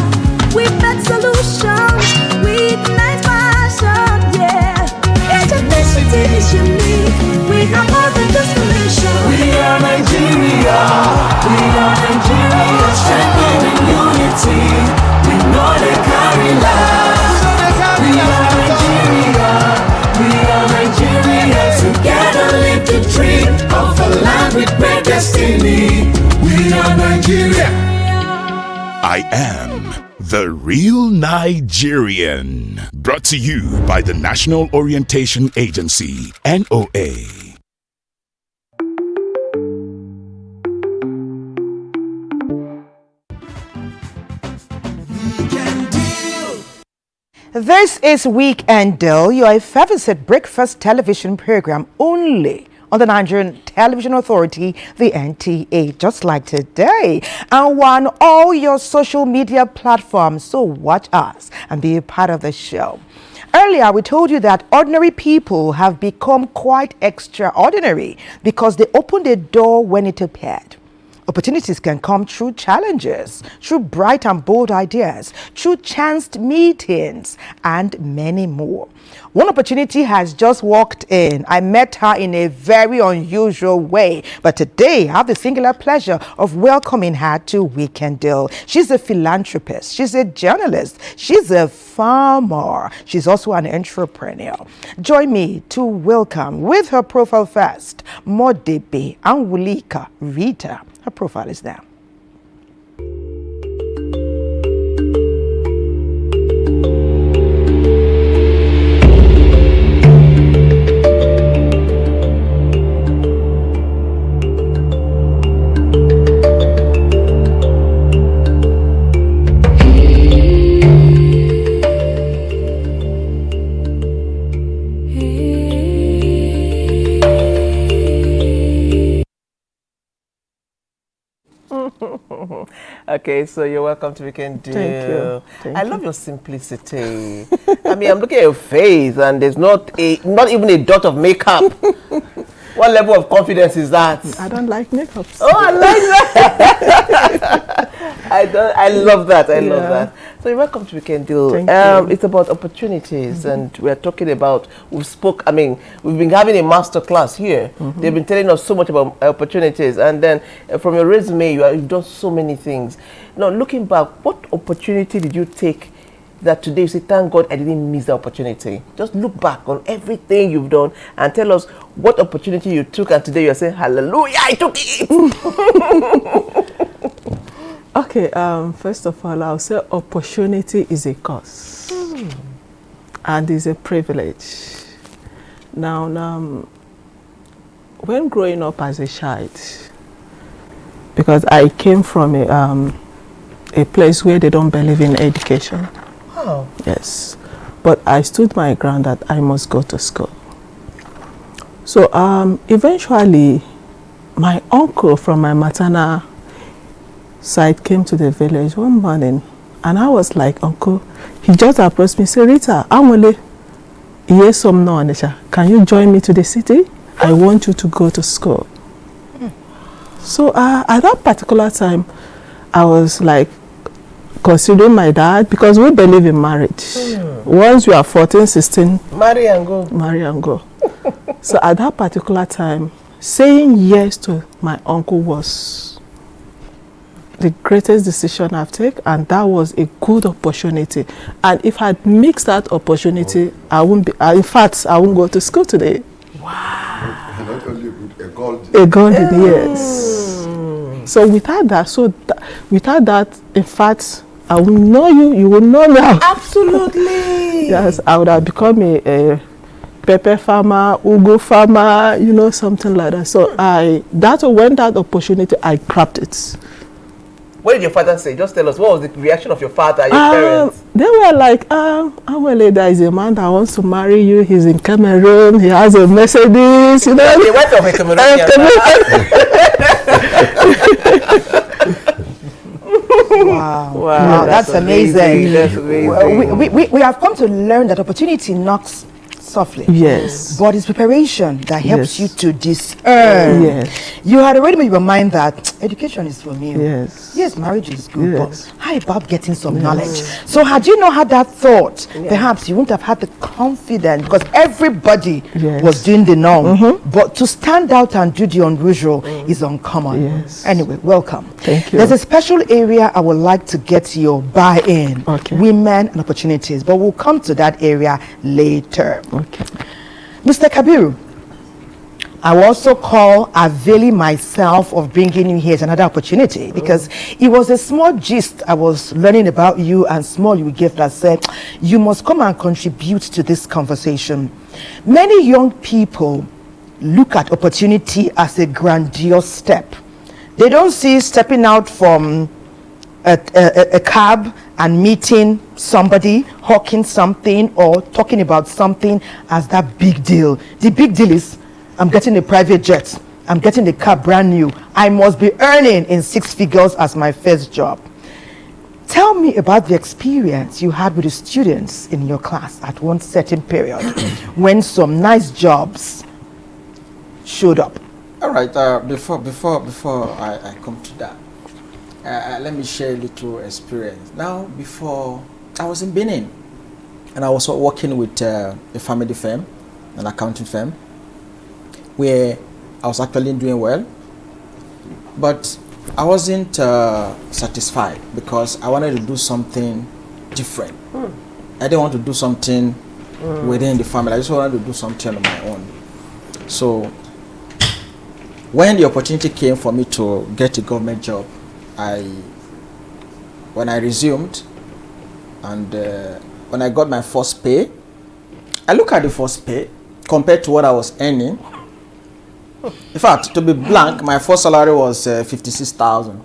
We make solutions, we ignite passion, yeah. Ethnicity is unique, we have more than just a mission. We are Nigeria, we are Nigeria, strengthening unity. We know they carry lives. We are Nigeria, we are Nigeria. Together live the dream of a land with great destiny. We are Nigeria. I am the real Nigerian. Brought to you by the National Orientation Agency, NOA. This is Weekend Deal, your effervescent breakfast television program only on the Nigerian Television Authority, the NTA, just like today, and on all your social media platforms. So watch us and be a part of the show. Earlier, we told you that ordinary people have become quite extraordinary because they opened the door when it appeared. Opportunities can come through challenges, through bright and bold ideas, through chanced meetings, and many more. One opportunity has just walked in. I met her in a very unusual way, but today I have the singular pleasure of welcoming her to Weekend Deal. She's a philanthropist, she's a journalist, she's a farmer, she's also an entrepreneur. Join me to welcome, with her profile first, Modebe Anwulika Rita. Her profile is there. Okay, so you're welcome to Weekend Deal. Thank you. I love your simplicity. I mean, I'm looking at your face, and there's not even a dot of makeup. What level of confidence is that? I don't like makeups. Oh, I like that. I love that. I love that. So you're welcome to Weekend Deal. Thank you. It's about opportunities, and we're talking about. We've been having a master class here. They've been telling us so much about opportunities, and then from your resume, you've done so many things. Now, looking back, what opportunity did you take that today you say, thank God I didn't miss the opportunity? Just look back on everything you've done and tell us what opportunity you took, and today you're saying, hallelujah, I took it. Okay, first of all, I'll say opportunity is a curse and is a privilege. Now, when growing up as a child, because I came from a place where they don't believe in education. Oh. Yes, but I stood my ground that I must go to school. So eventually, my uncle from my maternal side came to the village one morning, and I was like, Uncle, he just approached me, say, Rita, can you join me to the city? I want you to go to school. So at that particular time, I was like considering my dad, because we believe in marriage. Once you are 14, 16, marry and go. Marry and go. So at that particular time, saying yes to my uncle was the greatest decision I've taken, and that was a good opportunity. And if I'd mixed that opportunity, I wouldn't be. In fact, I wouldn't go to school today. Wow. Not only good, a golden, yes. So without that, in fact, I will know you. You will know me. Absolutely. Yes, I would have become a pepper farmer, ugu farmer, you know, something like that. So when that opportunity, I grabbed it. What did your father say? Just tell us, what was the reaction of your father and your parents? They were like, Awele, there is a man that wants to marry you. He's in Cameroon. He has a Mercedes. You know. They went off a Cameroonian. Wow, that's amazing. That's amazing. We have come to learn that opportunity knocks softly. Yes. But it's preparation that helps Yes. you to discern. Yes. You had already made your mind that education is for me. Yes. Yes, marriage is good, Yes. but how about getting some knowledge? So had you not had that thought, perhaps you wouldn't have had the confidence, because everybody was doing the norm. But to stand out and do the unusual is uncommon. Yes. Anyway, welcome. Thank you. There's a special area I would like to get your buy-in. Okay. Women and opportunities, but we'll come to that area later. Okay. Mr. Kabiru, I will also call availing myself of bringing you here as another opportunity, because it was a small gist I was learning about you, and small you gave that said you must come and contribute to this conversation. Many young people look at opportunity as a grandiose step. They don't see stepping out from a cab and meeting somebody, hawking something or talking about something as that big deal. The big deal is, I'm getting a private jet, I'm getting the car brand new, I must be earning in 6 figures as my first job. Tell me about the experience you had with the students in your class at one certain period when some nice jobs showed up. All right, before I come to that, let me share a little experience. Now, before I was in Benin, and I was working with a family firm, an accounting firm, where I was actually doing well, but I wasn't satisfied because I wanted to do something different. I didn't want to do something within the family. I just wanted to do something on my own. So when the opportunity came for me to get a government job, when I resumed and when I got my first pay, I look at the first pay compared to what I was earning. In fact, to be blank, my first salary was 56,000.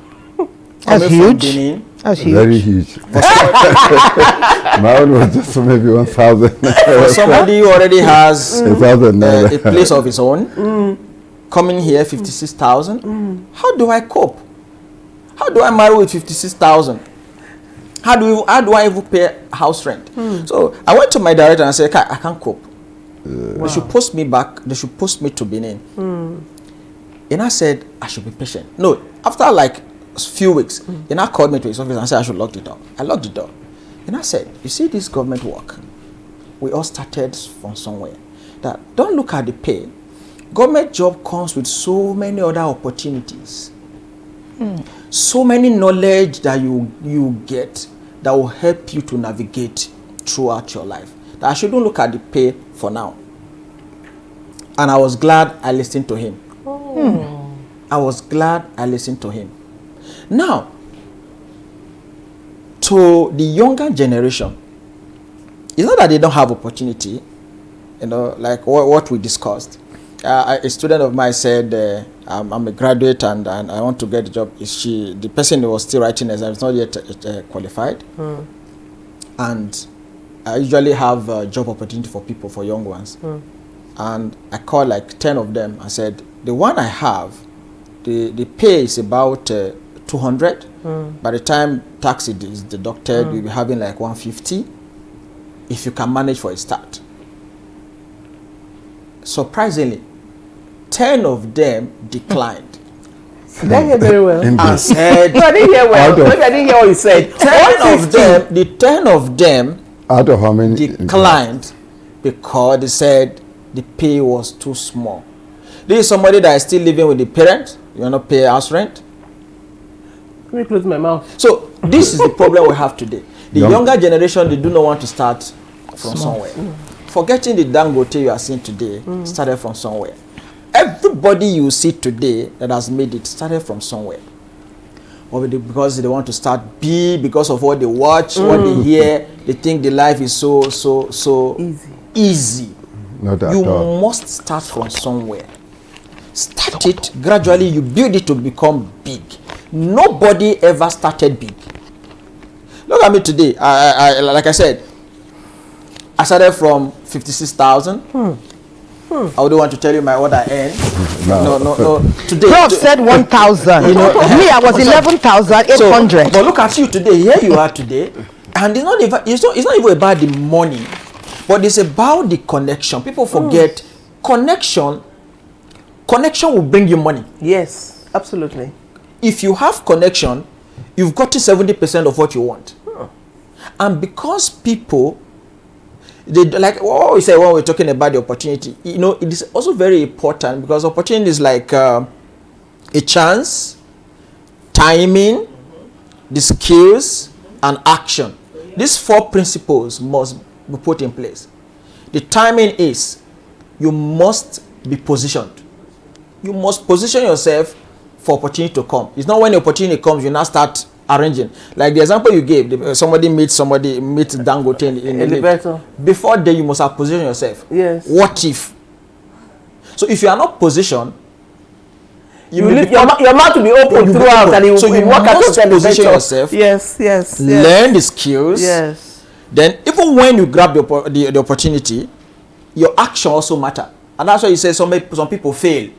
That's huge. That's huge. Very huge. My own was just maybe 1,000. For somebody who already has a place of his own, coming here 56,000. How do I cope? How do I marry with 56,000? How do I even pay house rent? So I went to my director and said, I can't cope. They should post me back. They should post me to Benin. And I said I should be patient. No, after like a few weeks, and I called me to his office and said I should lock the door. I locked the door. And I said, you see this government work? We all started from somewhere. That don't look at the pay. Government job comes with so many other opportunities. So many knowledge that you get that will help you to navigate throughout your life. That I shouldn't look at the pay for now. And I was glad I listened to him. I was glad I listened to him. Now, to the younger generation, it's not that they don't have opportunity, you know, like what we discussed. A student of mine said, I'm a graduate and I want to get a job. The person who was still writing exams is not yet qualified. And I usually have a job opportunity for people, for young ones. And I called like 10 of them. I said, the one I have, the pay is about 200. By the time tax is deducted, you'll be having like 150 if you can manage for a start. Surprisingly, 10 of them declined. Did I hear very well? And said, no, I didn't hear well. Maybe I didn't hear what you said. 10 of them out of how many declined because they said the pay was too small. This is somebody that is still living with the parents. You want to pay house rent? Let me close my mouth. So this is the problem we have today. The younger generation, they do not want to start from somewhere. Forgetting the Dangote you are seeing today started from somewhere. Everybody you see today that has made it started from somewhere. Or because they want to start big, because of what they watch, what they hear, they think the life is so easy. Not at You all. must start from somewhere. Start it gradually. You build it to become big. Nobody ever started big. Look at me today. I like I said, I started from 56,000. I wouldn't want to tell you my order end. No. Today, Prof said 1,000. You know, me, I was 11,800. But look at you today. Here you are today, and it's not even about the money, but it's about the connection. People forget connection. Connection will bring you money. Yes, absolutely. If you have connection, you've gotten 70% of what you want. And because people, they like what we say when we're talking about the opportunity, you know, it is also very important because opportunity is like a chance, timing, the skills, and action. These 4 principles must be put in place. The timing is you must be positioned. You must position yourself for opportunity to come. It's not when the opportunity comes you now start arranging. Like the example you gave, somebody meets Dangote in the lift. Before then you must have positioned yourself. Yes. What if? So if you are not positioned, your mouth will be open throughout, and you work at must position yourself. Yes. Learn the skills. Yes. Then even when you grab the opportunity, your action also matter. And that's why you say some people fail.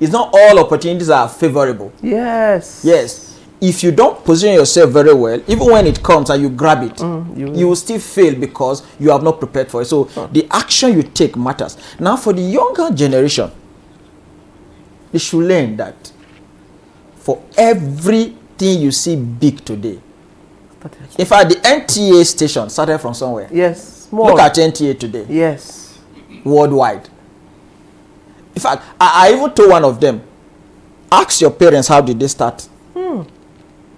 It's not all opportunities are favorable. Yes. If you don't position yourself very well, even when it comes and you grab it, you will still fail because you have not prepared for it. So the action you take matters. Now for the younger generation, they should learn that for everything you see big today. In fact, the NTA station started from somewhere. Yes. Look at NTA today. Yes. Worldwide. In fact, I even told one of them, ask your parents how did they start.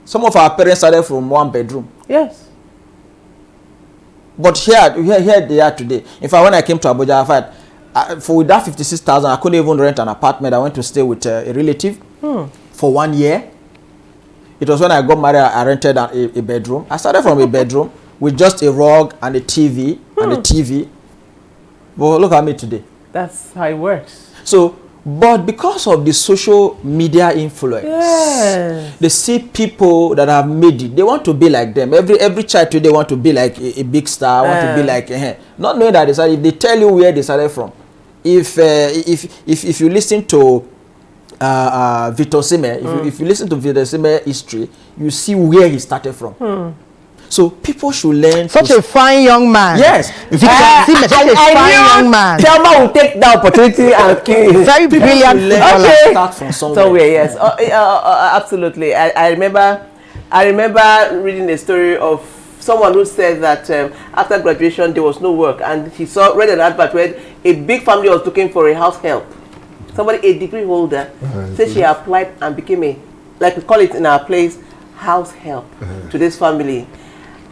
Some of our parents started from 1 bedroom. Yes. But here they are today. In fact, when I came to Abuja, for that 56,000, I couldn't even rent an apartment. I went to stay with a relative for 1 year. It was when I got married, I rented a bedroom. I started from a bedroom with just a rug and a TV But look at me today. That's how it works. So, but because of the social media influence, they see people that have made it. They want to be like them. Every child today want to be like a big star. Want to be like not knowing that if they tell you where they started from. If you listen to Victor Sime, if you listen to Victor Sime history, you see where he started from. So people should learn. Such a fine young man. Yes. I young man. Thelma will take the opportunity and very brilliant. Okay. Start from somewhere. Yes. Absolutely. I remember reading a story of someone who said that after graduation there was no work, and he read an advert where a big family was looking for a house help. Somebody, a degree holder, said she applied and became a, like we call it in our place, house help to this family.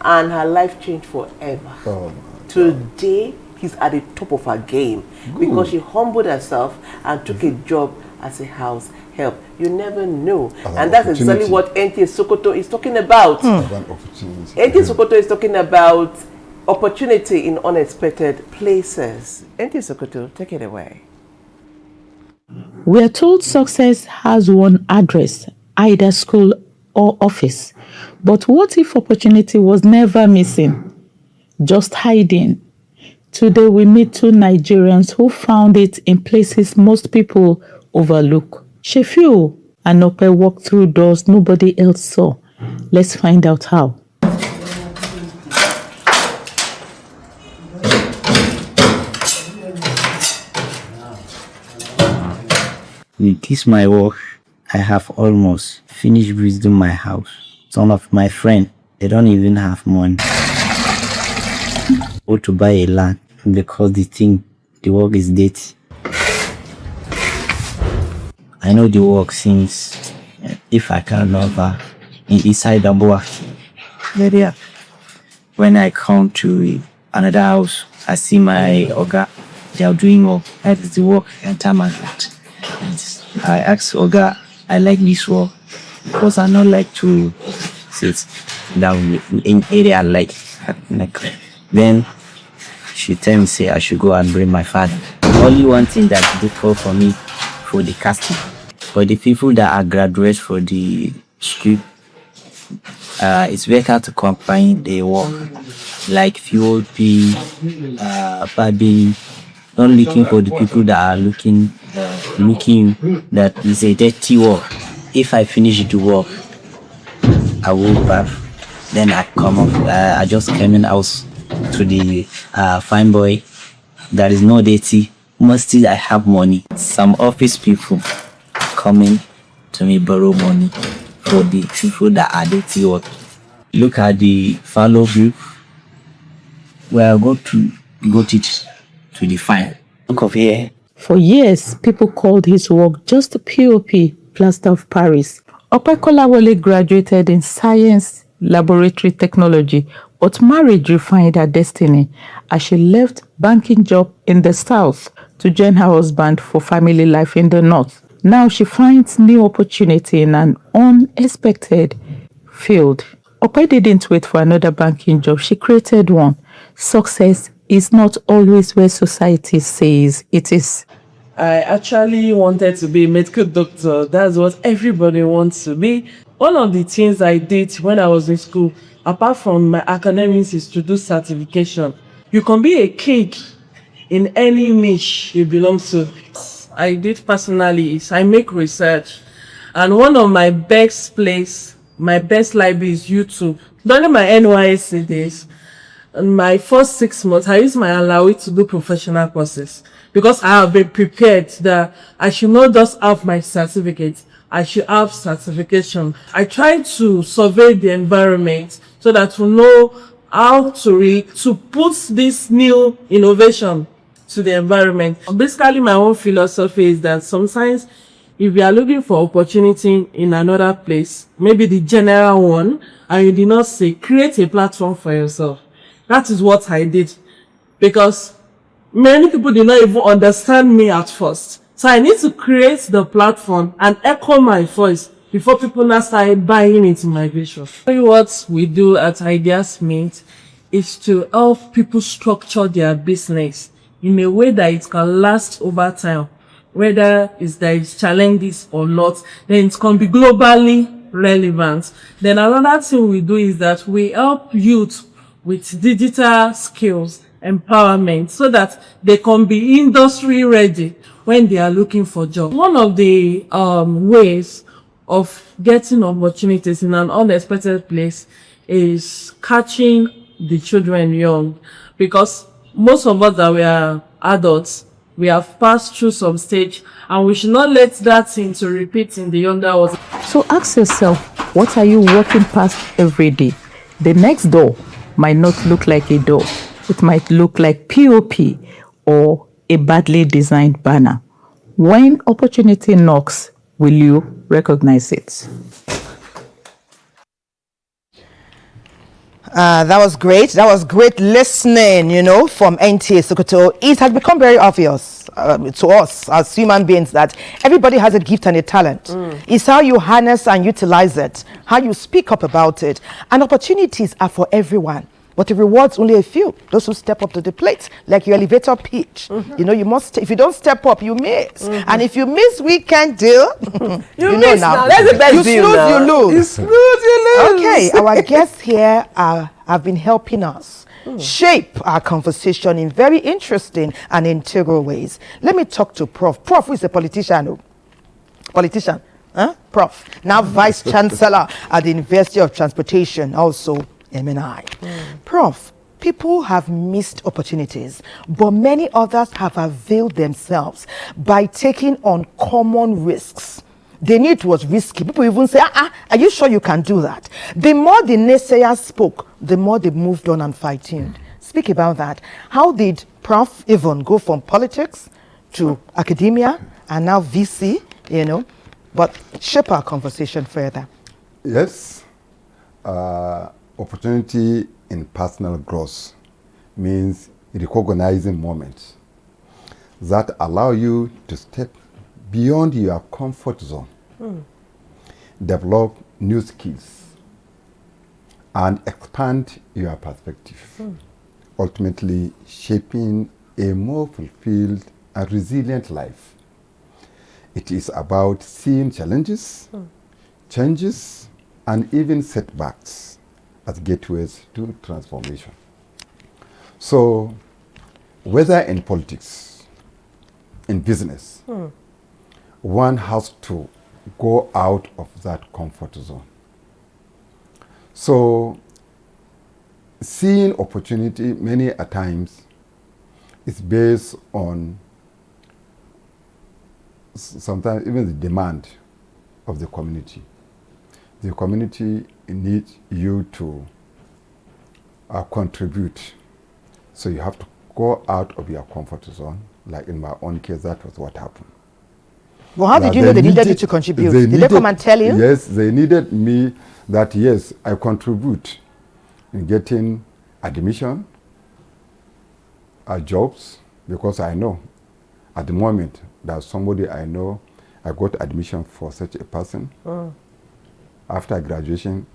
And her life changed forever. Today, he's at the top of her game because she humbled herself and took a job as a house help. You never know. And that's exactly what NTA Sokoto is talking about. NTA Sokoto is talking about opportunity in unexpected places. NTA Sokoto, take it away. We are told success has one address, either school or office. But what if opportunity was never missing, just hiding? Today we meet 2 Nigerians who found it in places most people overlook. Shefiu and Ope walked through doors nobody else saw. Let's find out how. In this my work, I have almost finished building my house. Some of my friends, they don't even have money or to buy a land because they think the work is dirty. I know the work since if I can over inside Abuja. Very when I come to another house, I see my Oga, they are doing work. That is the work. Enter my heart. I ask Oga, I like this work because I don't like to sit down in area like. Then she tell me say I should go and bring my father. Only one thing that's difficult for me for the casting. For the people that are graduates for the school, it's better to combine the work like fuel P, Babi, not looking for the people that are looking that is a dirty work. If I finish the work, I will bath. Then I come up. I just came in house to the fine boy. There is no dirty. Mostly I have money. Some office people coming to me borrow money for the people that are dirty work. Look at the follow group. We are going to go teach to the fine. Look over here. For years, people called his work just a POP, plaster of Paris. Opekolawole graduated in science, laboratory technology, but marriage refined her destiny as she left banking job in the south to join her husband for family life in the north. Now she finds new opportunity in an unexpected field. Ope didn't wait for another banking job. She created one. Success is not always where society says it is. I actually wanted to be a medical doctor. That's what everybody wants to be. One of the things I did when I was in school, apart from my academics, is to do certification. You can be a king in any niche you belong to. I did personally is I make research. And one of my best library is YouTube. During my NYSC days, in my first 6 months, I used my allowance to do professional courses because I have been prepared that I should not just have my certificate, I should have certification. I try to survey the environment so that to know how to put this new innovation to the environment. Basically, my own philosophy is that sometimes if you are looking for opportunity in another place, maybe the general one, and you did not say, create a platform for yourself. That is what I did. Because many people did not even understand me at first. So I need to create the platform and echo my voice before people now start buying into my vision. What we do at Ideasmith is to help people structure their business in a way that it can last over time. Whether there is challenges or not, then it can be globally relevant. Then another thing we do is that we help youth with digital skills, empowerment, so that they can be industry ready when they are looking for jobs. One of the ways of getting opportunities in an unexpected place is catching the children young, because most of us that we are adults, we have passed through some stage, and we should not let that thing to repeat in the younger ones. So ask yourself, what are you walking past every day? The next door might not look like a door. It might look like POP or a badly designed banner. When opportunity knocks, will you recognize it? That was great. That was great listening, from NTA Sokoto. It has become very obvious to us as human beings that everybody has a gift and a talent. It's how you harness and utilize it, how you speak up about it. And opportunities are for everyone. But the rewards only a few, those who step up to the plate, like your elevator pitch. You must, if you don't step up, you miss. And if you miss weekend deal, you miss now. That's the best deal. You lose. You snooze, you lose. Okay, our guests here have been helping us shape our conversation in very interesting and integral ways. Let me talk to Prof. Prof, who is a politician. Politician, Prof. Now Vice Chancellor at the University of Transportation, also MNI. Prof, people have missed opportunities, but many others have availed themselves by taking on common risks. they knew it was risky. People even say, are you sure you can do that? The more the naysayers spoke, the more they moved on and fine-tuned. Speak about that. How did Prof. Yvonne go from politics to academia and now VC, but shape our conversation further? Yes. Opportunity in personal growth means recognizing moments that allow you to step beyond your comfort zone, develop new skills, and expand your perspective, ultimately shaping a more fulfilled and resilient life. It is about seeing challenges, changes, and even setbacks as gateways to transformation. So, whether in politics, in business, one has to go out of that comfort zone. So, seeing opportunity many a times is based on sometimes even the demand of the community. The community needs you to contribute. So you have to go out of your comfort zone. Like in my own case, that was what happened. Well, how did you know they needed you to contribute? Did they come and tell you? Yes, they needed me that, yes, I contribute in getting admission, jobs, because I know at the moment there's somebody I know, I got admission for such a person. After graduation,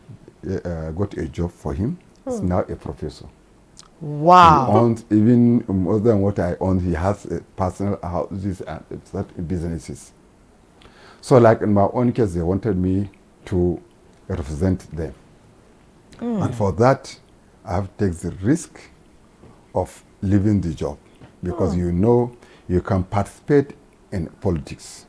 got a job for him. He's now a professor. Wow. He owns even more than what I own. He has personal houses and businesses. So like in my own case, they wanted me to represent them. And for that, I have to take the risk of leaving the job because you know you can participate in politics.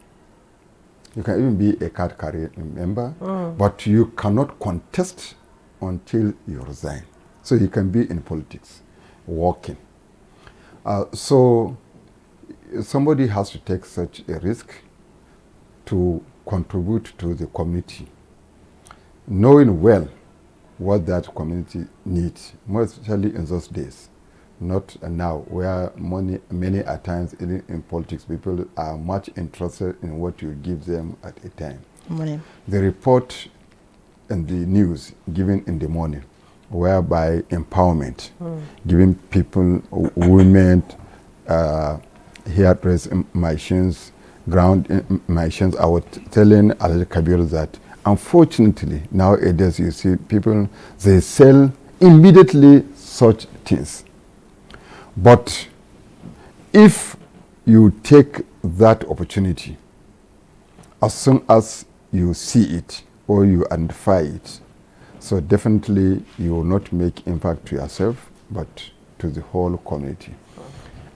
You can even be a card carrier member, but you cannot contest until you resign. So you can be in politics, working. So somebody has to take such a risk to contribute to the community, knowing well what that community needs, more especially in those days. Not now, where many at times in politics, people are much interested in what you give them at a time. Money. The report and the news given in the morning, whereby empowerment, giving people, women, hairdressing machines, ground machines. I was telling Al Kabir that unfortunately nowadays you see people, they sell immediately such things. But if you take that opportunity, as soon as you see it or you identify it, so definitely you will not make impact to yourself, but to the whole community.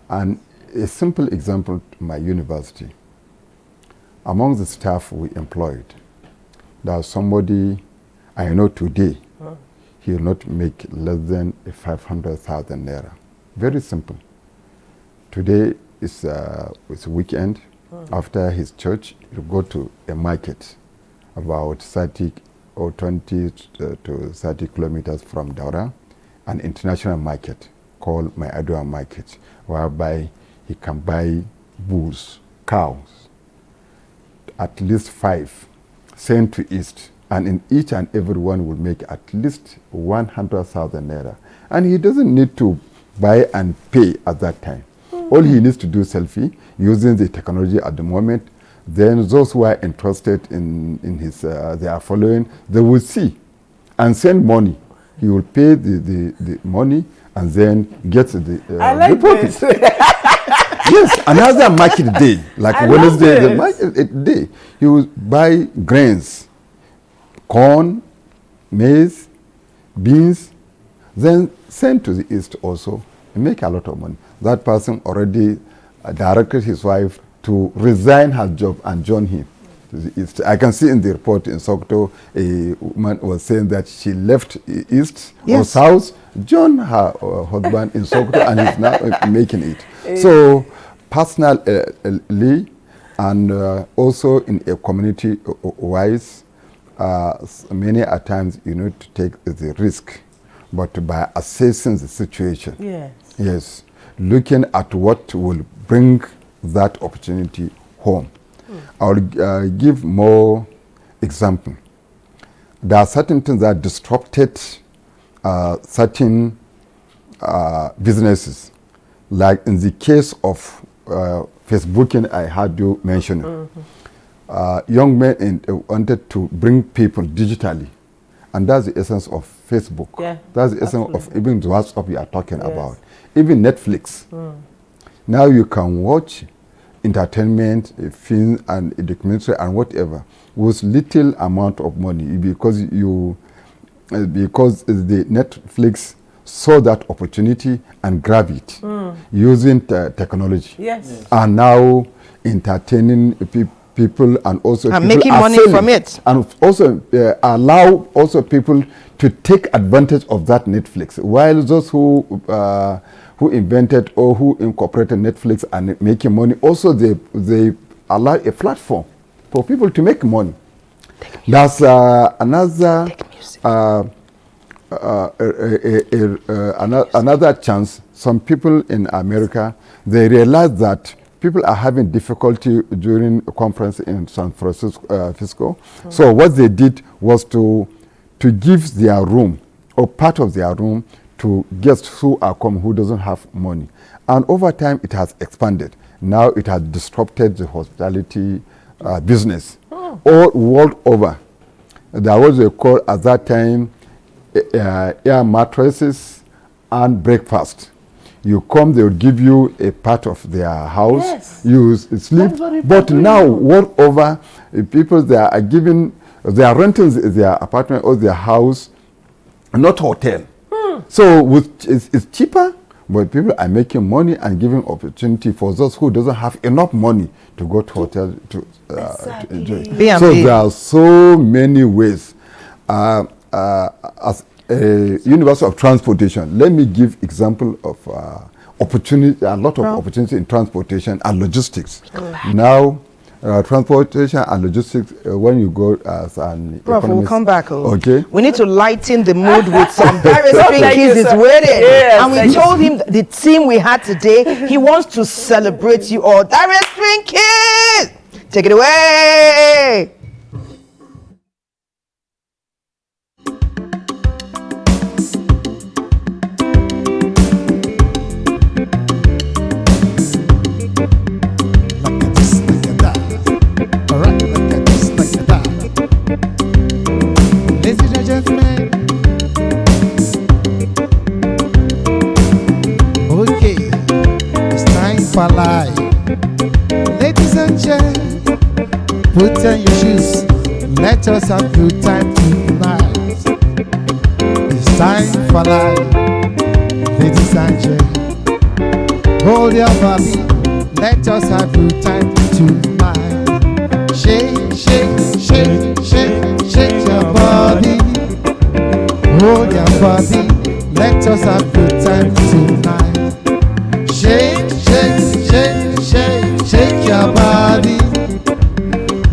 And a simple example, my university, among the staff we employed, there's somebody I know today, he will not make less than 500,000 naira. Very simple. Today is it's weekend. After his church, you go to a market about 30 or 20 to 30 kilometers from Daura, an international market called My Adwa Market, whereby he can buy bulls, cows, at least 5, sent to East, and in each and every one will make at least 100,000 naira. And he doesn't need to buy and pay at that time. All he needs to do is selfie using the technology at the moment. Then those who are interested in his their following, they will see and send money. He will pay the money and then get the profit. Yes, another market day, like Wednesday, the market day, he will buy grains, corn, maize, beans, then send to the East also and make a lot of money. That person already directed his wife to resign her job and join him to the East. I can see in the report in Sokoto, a woman was saying that she left East or South, joined her husband in Sokoto, and is now making it. So personally, And also in a community wise, many a times you need to take the risk, but by assessing the situation. Yes. Yes. Looking at what will bring that opportunity home. I will give more example. There are certain things that disrupted certain businesses, like in the case of Facebooking, I had you mention. Young men wanted to bring people digitally, and that's the essence of Facebook. Yeah, that's the essence of even the WhatsApp you are talking about. Even Netflix. Now you can watch entertainment, film, and a documentary and whatever with little amount of money because the Netflix saw that opportunity and grab it using technology. Yes. And now entertaining people and also and people making are money selling. from it. And also allow also people to take advantage of that Netflix, while those who invented or who incorporated Netflix and making money, also they allow a platform for people to make money. That's another another chance. Some people in America, they realize that people are having difficulty during a conference in San Francisco. So what they did was to give their room or part of their room to guests who are coming who doesn't have money. And over time it has expanded. Now it has disrupted the hospitality business all world over. There was a call at that time, air mattresses and breakfast. You come, they will give you a part of their house. Yes. You sleep. But now, world over, people they are renting their apartment or their house, not hotel. So it's cheaper, but people are making money and giving opportunity for those who doesn't have enough money to go to hotel to enjoy. B&B. So there are so many ways. As a University of Transportation, let me give example of opportunity, a lot of opportunity in transportation and logistics. Now, transportation and logistics, when you go as an Prof, economist, we'll come back. Okay. We need to lighten the mood with some Darius Thank you, Pinkies is sir. waiting. Yes, And we thank you. told him the team we had today, he wants to celebrate you all. Darius Pinkies! Take it away! Ladies and gentlemen, okay, it's time for life. Ladies and gentlemen, put on your shoes, let us have good time tonight. It's time for life. Ladies and gentlemen, hold your body, let us have good time tonight. Shake, shake, shake, shake, shake your body. Hold your body, let us have good time tonight. Shake, shake, shake, shake, shake your body.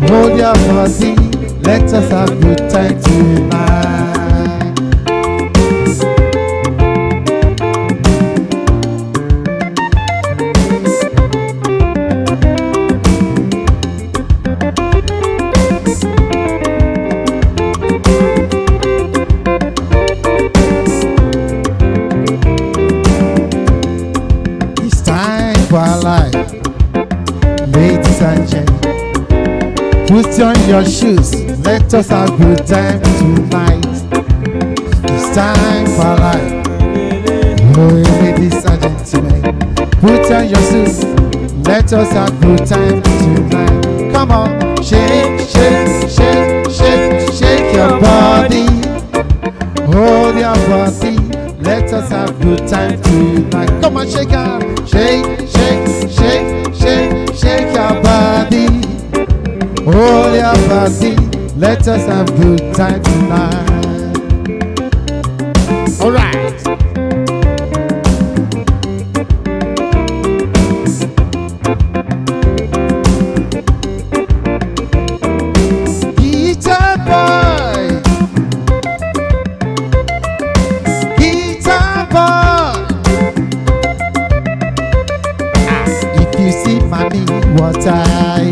Hold your body, let us have good time tonight. It's time for our life, ladies and gentlemen. Put on your shoes, let us have good time tonight. It's time for our life, oh ladies and gentlemen. Put on your shoes, let us have good time tonight. Come on, shake, shake, shake, shake, shake your body. Hold your body, let us have good time tonight. Come on, shake her, shake, shake, shake, shake, shake your body. Hold your body, let us have good time tonight. All right. mommy, what I.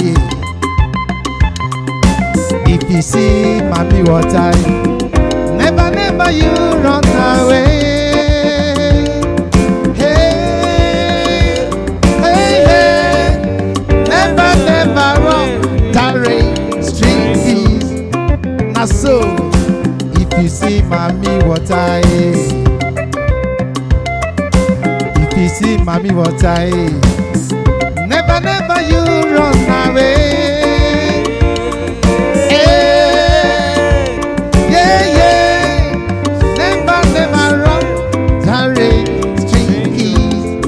If you see mommy, what I. Never, never you run away. Hey, hey, hey. Never, never run. Tarry, string keys. Now so, if you see mommy, what I. If you see mommy, what I. Never, never you run away. Hey, yeah, yeah. Never, never run. Tarry, string keys.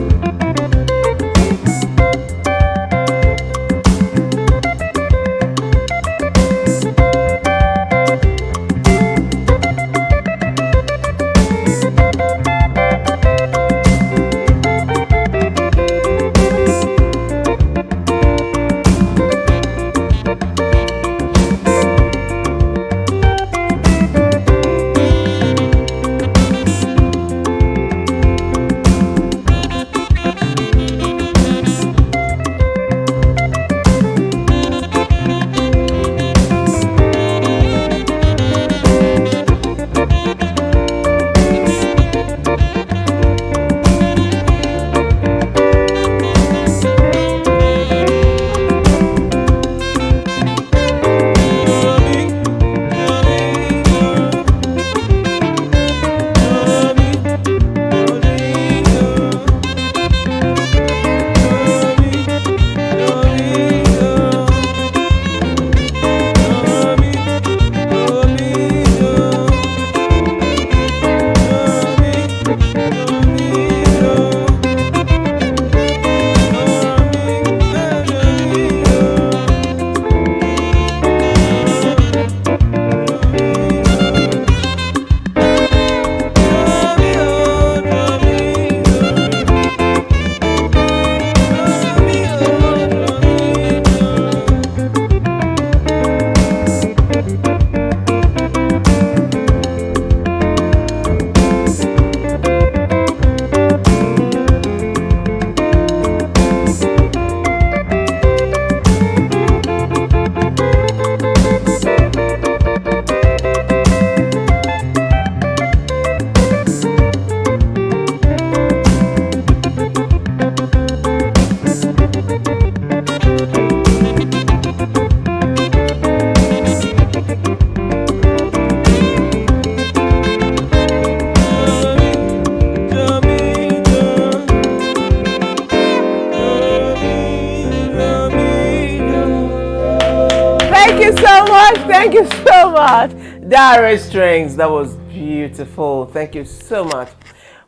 Thank you so much. Dire Strings, that was beautiful. Thank you so much.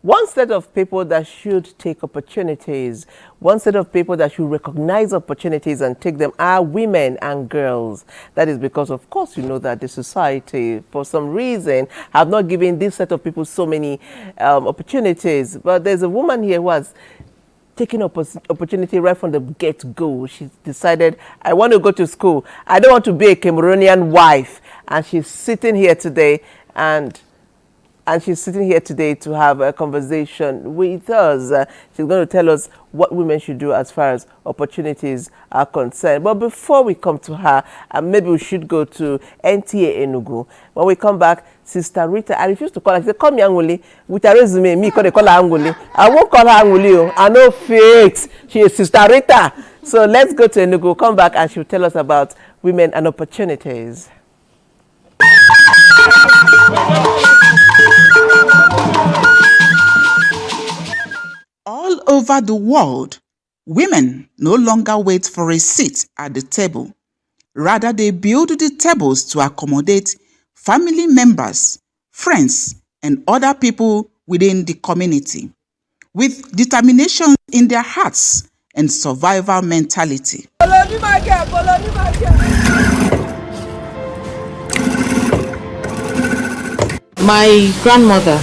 One set of people that should take opportunities, one set of people that should recognize opportunities and take them are women and girls. That is because, of course, you know that the society, for some reason, have not given this set of people so many opportunities. But there's a woman here who has taking opportunity right from the get-go. She decided, I want to go to school. I don't want to be a Cameroonian wife. And she's sitting here today she's sitting here today to have a conversation with us. She's going to tell us what women should do as far as opportunities are concerned. But before we come to her, maybe we should go to NTA Enugu. When we come back, Sister Rita, I refuse to call her. She said, call me Anguli. With her resume, me, they call her Anguli. I won't call her Anguli. I know fakes. She is Sister Rita. So let's go to Enugu, come back, and she'll tell us about women and opportunities. All over the world, women no longer wait for a seat at the table. Rather, they build the tables to accommodate family members, friends, and other people within the community, with determination in their hearts and survival mentality. My grandmother,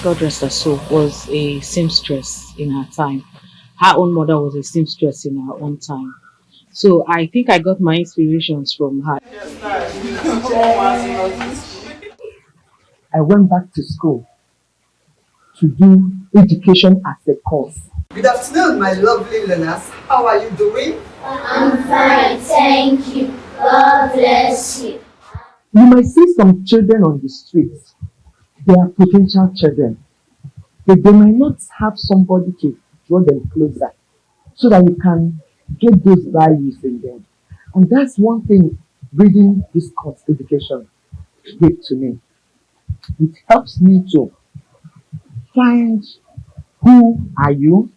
God rest her soul, was a seamstress in her time. Her own mother was a seamstress in her own time. So I think I got my inspirations from her. I went back to school to do education as a course. Good afternoon, my lovely learners. How are you doing? I'm fine, thank you. God bless you. You might see some children on the streets. They are potential children. But they might not have somebody to draw them closer so that you can get those values in them. And that's one thing reading this course education gave to me. It helps me to find who are you,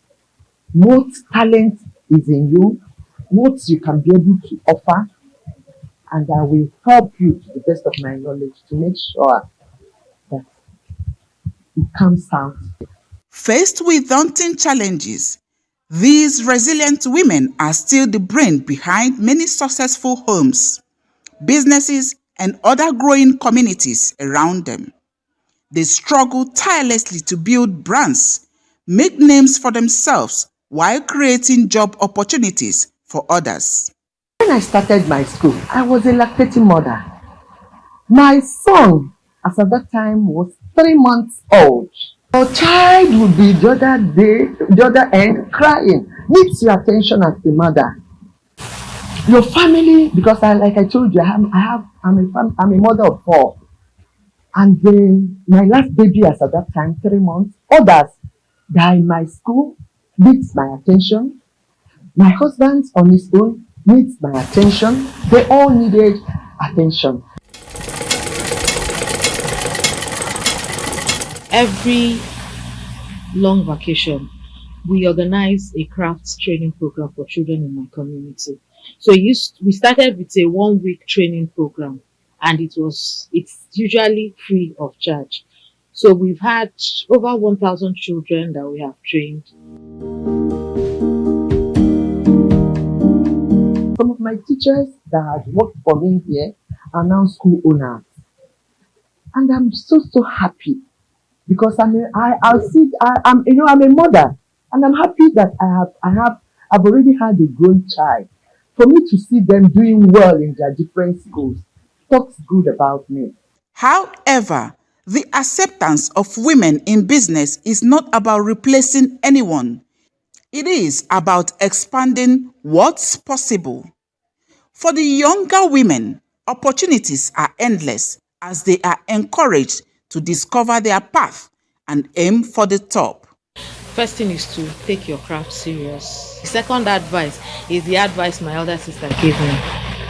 what talent is in you, what you can be able to offer, and I will help you to the best of my knowledge to make sure that it comes out. Faced with daunting challenges, these resilient women are still the brain behind many successful homes, businesses, and other growing communities around them. They struggle tirelessly to build brands, make names for themselves, while creating job opportunities for others. When I started my school, I was a lactating mother. My son, as at that time, was 3 months old. Your child would be the other end, crying, needs your attention as the mother. Your family, because like I told you, I'm a mother of 4. And my last baby, as at that time, 3 months, others that in my school needs my attention. My husband on his own needs my attention. They all needed attention. Every long vacation, we organize a crafts training program for children in my community. So we started with a 1-week training program, and it's usually free of charge. So we've had over 1,000 children that we have trained. Some of my teachers that had worked for me here are now school owners. And I'm so happy because I'm a mother, and I'm happy that I've already had a grown child. For me to see them doing well in their different schools talks good about me. However, the acceptance of women in business is not about replacing anyone. It is about expanding what's possible. For the younger women, opportunities are endless as they are encouraged to discover their path and aim for the top. First thing is to take your craft serious. Second advice is the advice my elder sister gave me,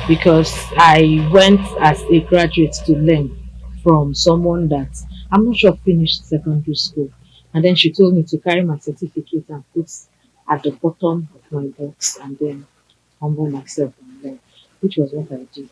because I went as a graduate to learn from someone that I'm not sure finished secondary school. And then she told me to carry my certificate and put at the bottom of my box and then humble myself and learn, which was what I did.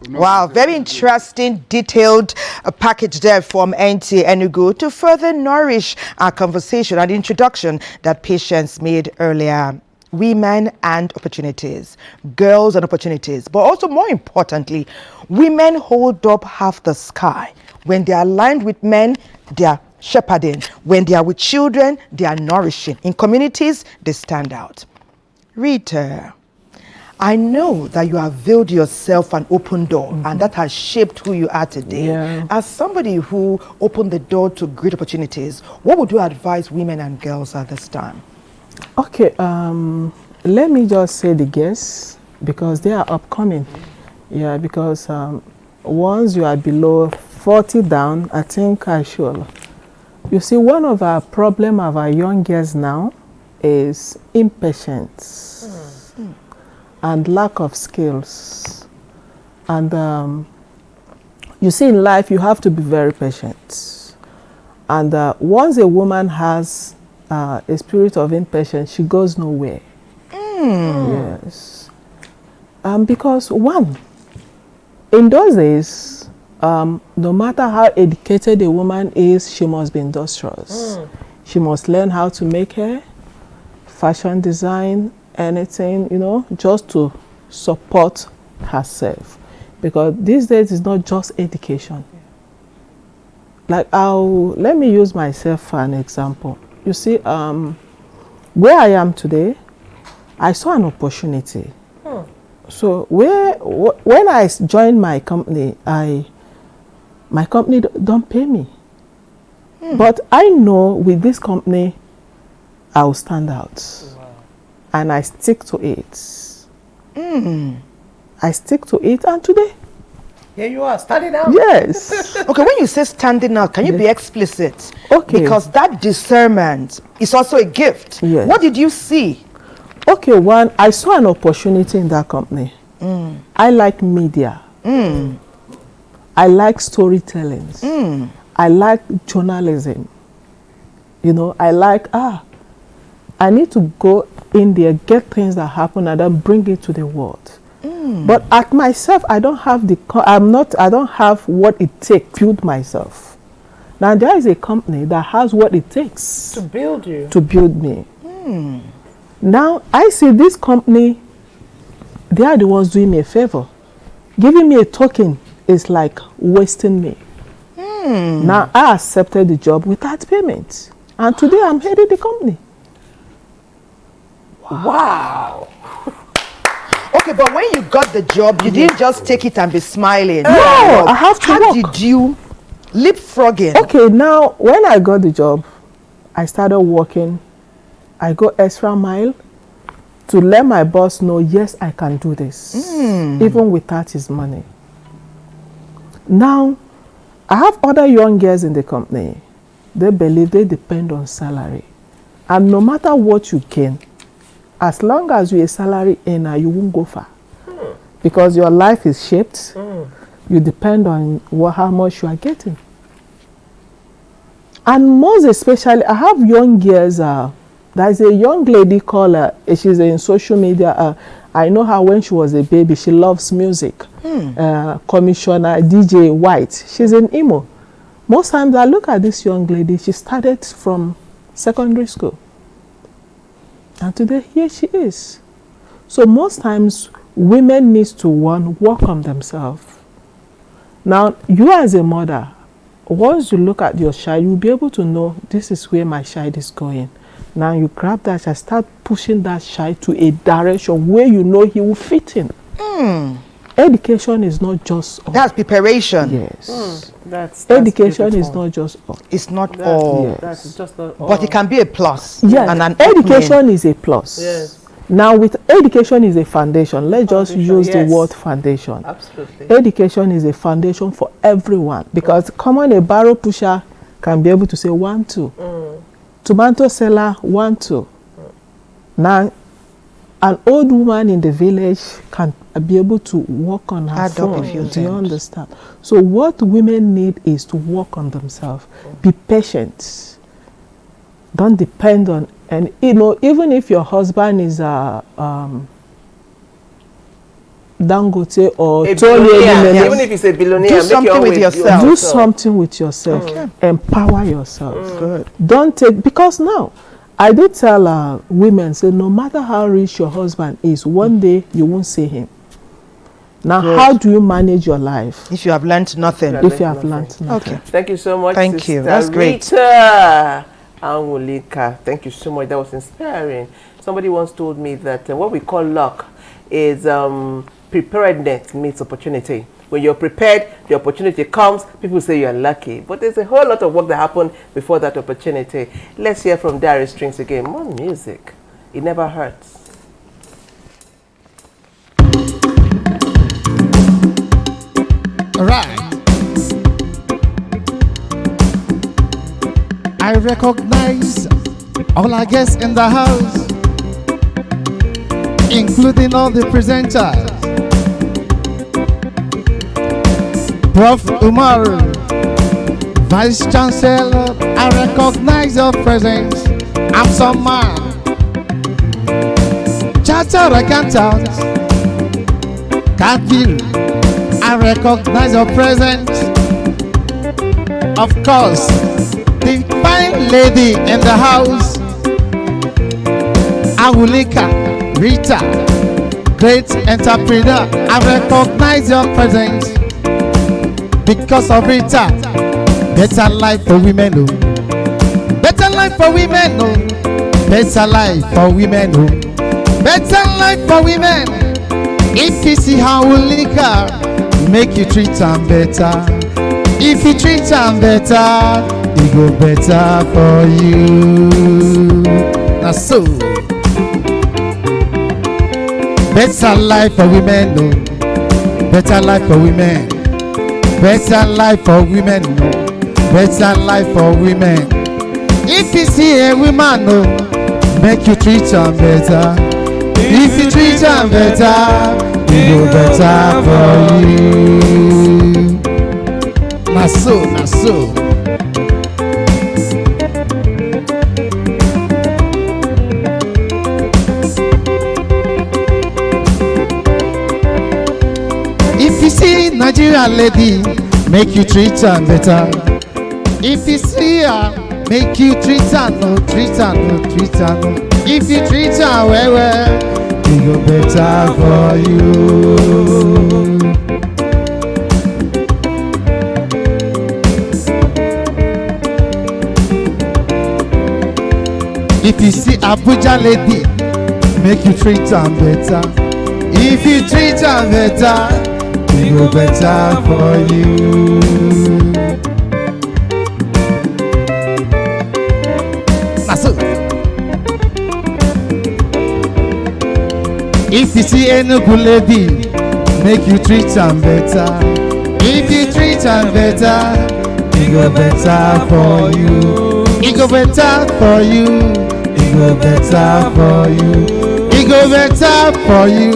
Wow, very interesting, detailed package there from NTA Enugu to further nourish our conversation and introduction that Patience made earlier. Women and opportunities, girls and opportunities, but also more importantly, women hold up half the sky. When they are aligned with men, they are shepherding. When they are with children, they are nourishing. In communities, they stand out. Rita, I know that you have veiled yourself an open door, and that has shaped who you are today. Yeah. As somebody who opened the door to great opportunities, what would you advise women and girls at this time? Okay, let me just say the guests, because they are upcoming. Yeah, because once you are below 40 down, I think I should. You see, one of our problem of our young girls now is impatience and lack of skills. And you see, in life, you have to be very patient. And once a woman has a spirit of impatience, she goes nowhere. Yes. Because one, in those days, no matter how educated a woman is, she must be industrious. She must learn how to make hair, fashion design, anything, just to support herself. Because these days it's not just education. Like let me use myself for an example. You see, where I am today, I saw an opportunity. So when I joined my company, I my company don't pay me. But I know with this company, I'll stand out. And I stick to it. I stick to it, and today, here you are, standing out. Yes. Okay, when you say standing out, can you be explicit? Okay. Because that discernment is also a gift. Yes. What did you see? Okay, one, I saw an opportunity in that company. I like media. I like storytelling. I like journalism. You know, I like, I need to go in there, get things that happen, and then bring it to the world. But at myself, I don't have I don't have what it takes to build myself. Now there is a company that has what it takes to build you, to build me. Now I see this company, they are the ones doing me a favor. Giving me a token is like wasting me. Now I accepted the job without payment. And today I'm heading the company. Wow. Okay, but when you got the job, you didn't just take it and be smiling. No, I have to How work. did you leapfrogging? Okay, now when I got the job, I started working. I go extra mile to let my boss know, yes, I can do this, even without his money. Now, I have other young girls in the company. They believe they depend on salary. And no matter what you gain, as long as you're a salary earner, you won't go far. Because your life is shaped. You depend on how much you are getting. And most especially, I have young girls. There's a young lady called she's in social media. I know her when she was a baby. She loves music. Commissioner DJ White. She's in Imo. Most times I look at this young lady. She started from secondary school. And today, here she is. So most times, women need to work on themselves. Now, you as a mother, once you look at your child, you'll be able to know this is where my child is going. Now you grab that child, start pushing that child to a direction where you know he will fit in. Education is not just all. That's preparation. Yes. That's Education is not just all. It's not all. Yes. That's just not all. But it can be a plus. Yes. And an Education opening. is a plus. Yes. Now, with education is a foundation. Let's just use the yes. word foundation. Absolutely. Education is a foundation for everyone, because common a barrow pusher can be able to say 1, 2. Tomato seller 1, 2. Now, an old woman in the village can be able to work on her Add up phone. a few Do you things. understand? So what women need is to work on themselves. Be patient. Don't depend on, and you know, even if your husband is a Dangote or A Tony, billionaire, even if he's a billionaire, Do make something your with way yourself. do something with yourself. Empower yourself. Good. Don't take, because now I do tell women, say no matter how rich your husband is, one day you won't see him. Now, Good. how do you manage your life If you have learned nothing. if you have learned nothing? Okay. Thank you so much. Thank Sister you. That's great. Rita Anwulika. Thank you so much. That was inspiring. Somebody once told me that what we call luck is preparedness meets opportunity. When you're prepared, the opportunity comes, people say you're lucky. But there's a whole lot of work that happened before that opportunity. Let's hear from Darius Strings again. More music. It never hurts. All right. I recognize all our guests in the house, including all the presenters. Prof. Umar, Vice Chancellor, I recognize your presence. I'm some man. Chartered accountant, Cadville, I recognize your presence. Of course, the fine lady in the house, Awulika, Rita, great entrepreneur, I recognize your presence. Because of Rita, better life for women, oh. Better life for women, oh. Better life for women, oh. Better life for women. If you see how Awulika make you treat them better, If you treat am better, e go better for you. Na so. Better life for women, no. Better life for women. Better life for women, no. Better life for women. If you see a woman, no, make you treat am better. If you treat am better, e go better for you. Na so, na so. If you see Nigerian lady, make you treat her better. If you see her, make you treat her, no, treat her, no, treat her, no. If you treat her well, well, it go better for you. If you see Abuja lady, make you treat her better. If you treat her better, it go better for you. That's it. If you see Enugu lady, make you treat her better. If you treat her better, it go better for you. It go better for you. It go better for you. It go better for you.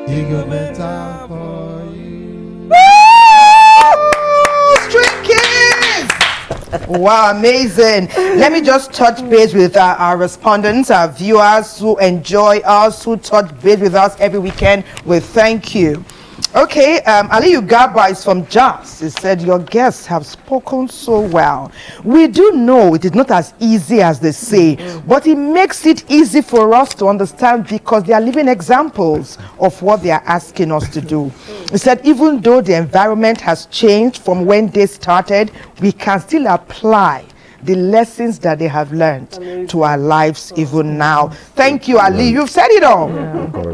It go better for you. String Kids! Wow, amazing. Let me just touch base with our respondents, our viewers who enjoy us, who touch base with us every weekend. We thank you. Okay, Aliyu Garba is from JAS. He said, your guests have spoken so well. We do know it is not as easy as they say, but it makes it easy for us to understand because they are living examples of what they are asking us to do. He said, even though the environment has changed from when they started, we can still apply the lessons that they have learned to our lives even now. Thank you, Ali. You've said it all.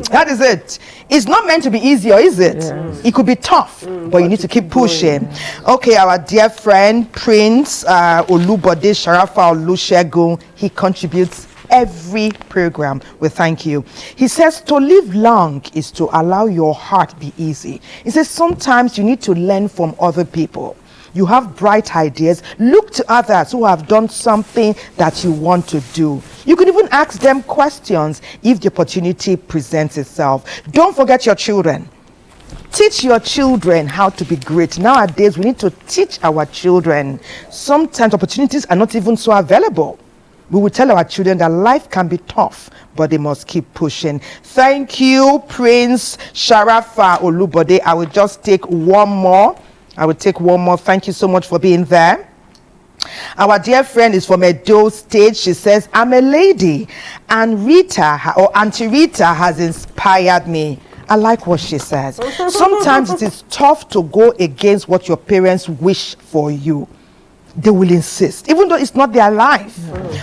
That is it. It's not meant to be easier, is it? It could be tough, but you need to keep pushing. Okay, our dear friend, Prince Olubode Sharafa Olusegun, he contributes every program. We thank you. He says to live long is to allow your heart be easy. He says sometimes you need to learn from other people. You have bright ideas. Look to others who have done something that you want to do. You can even ask them questions if the opportunity presents itself. Don't forget your children. Teach your children how to be great. Nowadays, we need to teach our children. Sometimes opportunities are not even so available. We will tell our children that life can be tough, but they must keep pushing. Thank you, Prince Sharafa Olubode. I will just take one more. Thank you so much for being there. Our dear friend is from Edo State. She says, I'm a lady and Auntie Rita has inspired me. I like what she says. Sometimes it is tough to go against what your parents wish for you. They will insist, even though it's not their life.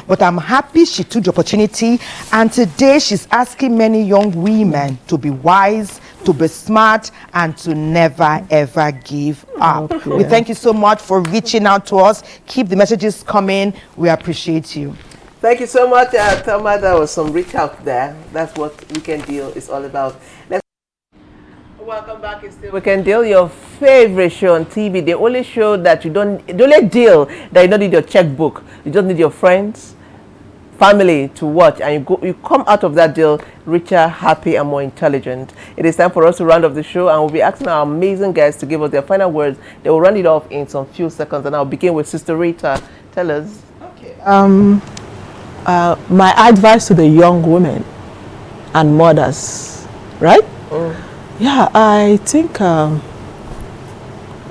But I'm happy she took the opportunity, and today she's asking many young women to be wise, to be smart, and to never ever give up. Okay. We thank you so much for reaching out to us. Keep the messages coming. We appreciate you. Thank you so much, Thelma. There was some reach out there. That's what Weekend Deal is all about. Welcome back. It's still Weekend Deal, your favorite show on TV. The only show that the only deal that you don't need your checkbook. You just need your friends, family to watch, and you come out of that deal richer, happy, and more intelligent. It is time for us to round off the show, and we'll be asking our amazing guests to give us their final words. They will round it off in some few seconds, and I'll begin with Sister Rita. Tell us. Okay. My advice to the young women and mothers, right? Yeah, I think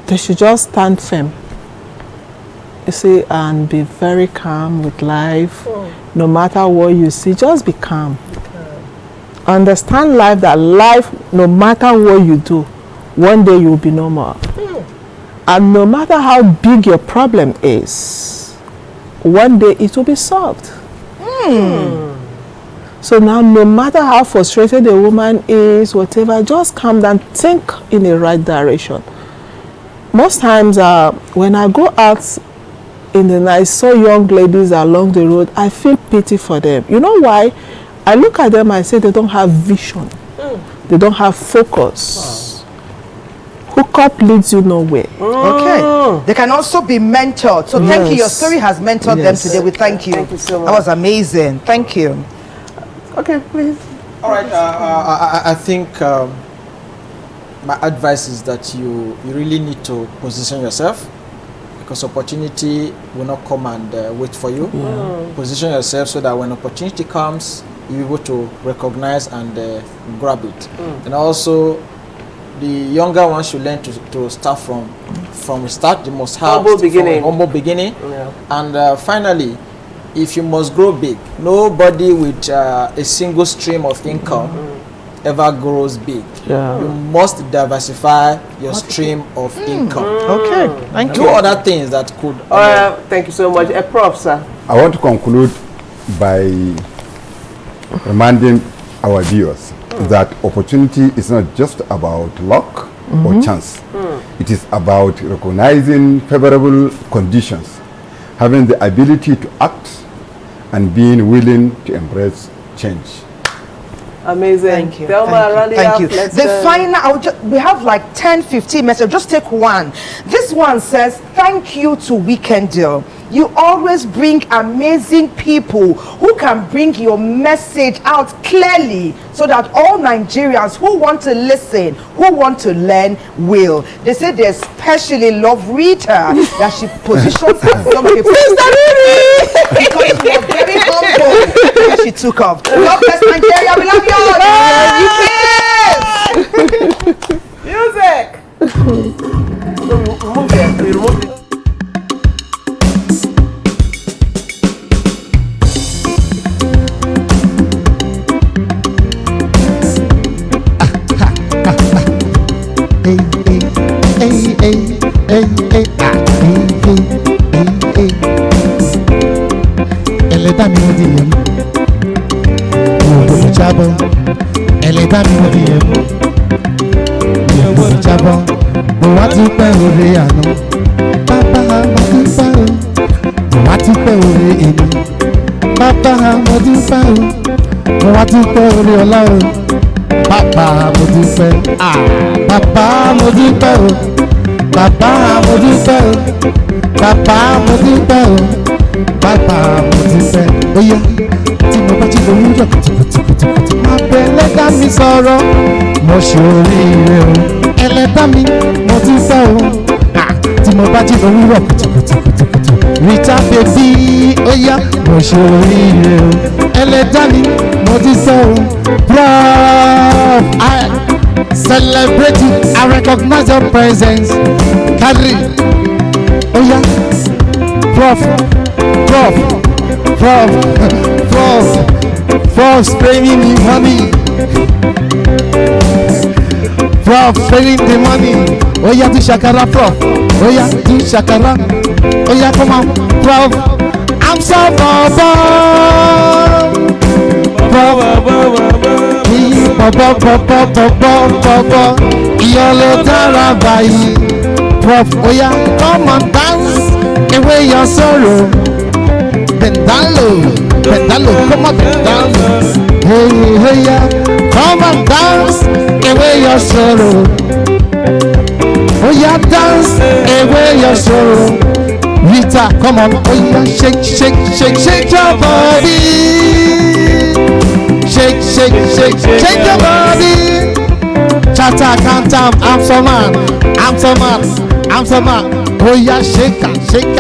they should just stand firm, you see, and be very calm with life. No matter what you see, just be calm. Understand life, that life, no matter what you do, one day you will be no more. And no matter how big your problem is, one day it will be solved. So now, no matter how frustrated a woman is, whatever, just calm down, think in the right direction. most times when I go out in the night, saw young ladies along the road, I feel pity for them. You know why? I look at them, I say they don't have vision. They don't have focus. Hookup leads you nowhere. Okay. They can also be mentored. So thank you. Your story has mentored them today. We thank you. Thank you so much. That was amazing. Thank you. Okay, please. All right. I think my advice is that you really need to position yourself, because opportunity will not come and wait for you. Position yourself so that when opportunity comes, you're able to recognize and grab it. And also, the younger ones should learn to start from the start. They must have Humble beginning. Humble beginning. Yeah. And finally, if you must grow big, nobody with a single stream of income ever grows big. Yeah. You must diversify your stream of income. Okay, thank Do you. other things that could. Thank you so much. Prof, sir. I want to conclude by reminding our viewers that opportunity is not just about luck or chance. It is about recognizing favorable conditions, having the ability to act, and being willing to embrace change. Amazing. Thank you. Thelma, round it Thank up. you. Let's The go. final, we have like 10, 15 messages. Just take one. This one says, thank you to Weekend Deal. You always bring amazing people who can bring your message out clearly so that all Nigerians who want to listen, who want to learn, will. They say they especially love Rita, that she positions herself because she was very humble when she took off. God bless Nigeria. We love you all. Music. Remove it. Remove it. Ẹlẹ́dàá mi ò di yẹn mú, mi ò gbọdọ̀ jábọ́. Ẹlẹ́dàá mi ò di yẹn mú, mi ò gbọdọ̀ jábọ́. Mo wá dúpẹ́ oore àná, bàbá mo dúpẹ́ o. Mo wá dúpẹ́ oore èmi, bàbá mo dúpẹ́ o. Mo wá dúpẹ́ oore ọlá o, bàbá mo dúpẹ́. Bàbá mo dúpẹ́ o, bàbá mo dúpẹ́ o, bàbá mo dúpẹ́ o, bàbá mo dúpẹ́. Ó yẹ tí mo bá jí lówùúrọ̀ kùtùkùtù máa bẹ ẹlẹ́dàá mi sọ̀rọ̀. Mo ṣe oríire o, ẹlẹ́dàá mi mo dúpẹ́ o. Tí mo bá jí lówùúrọ̀ kùtùkùtù Rita baby, ó yá mo ṣe oríire o, ẹlẹ́dàá mi mo dúpẹ́ o. Prof, I celebrate you, I recognize your presence. Carry, oh yeah, Prof, spending the money. Prof, spending the money. Oh yeah, do shakara, Prof. Oh yeah, do shakara. Oh yeah, come on, Prof. I'm so Iyọ̀lẹ̀ dára báyìí. Prof, oya, come and dance away your sorrow. Bend down low, come on, bend down low. Hey, hey, yeah, come and dance away your sorrow. Oya, dance away your sorrow. Rita, come on, oya, shake, shake, shake, shake your body. Shake, shake, shake, shake your body. Chata can't I'm so man. Oh yeah, shake, shake.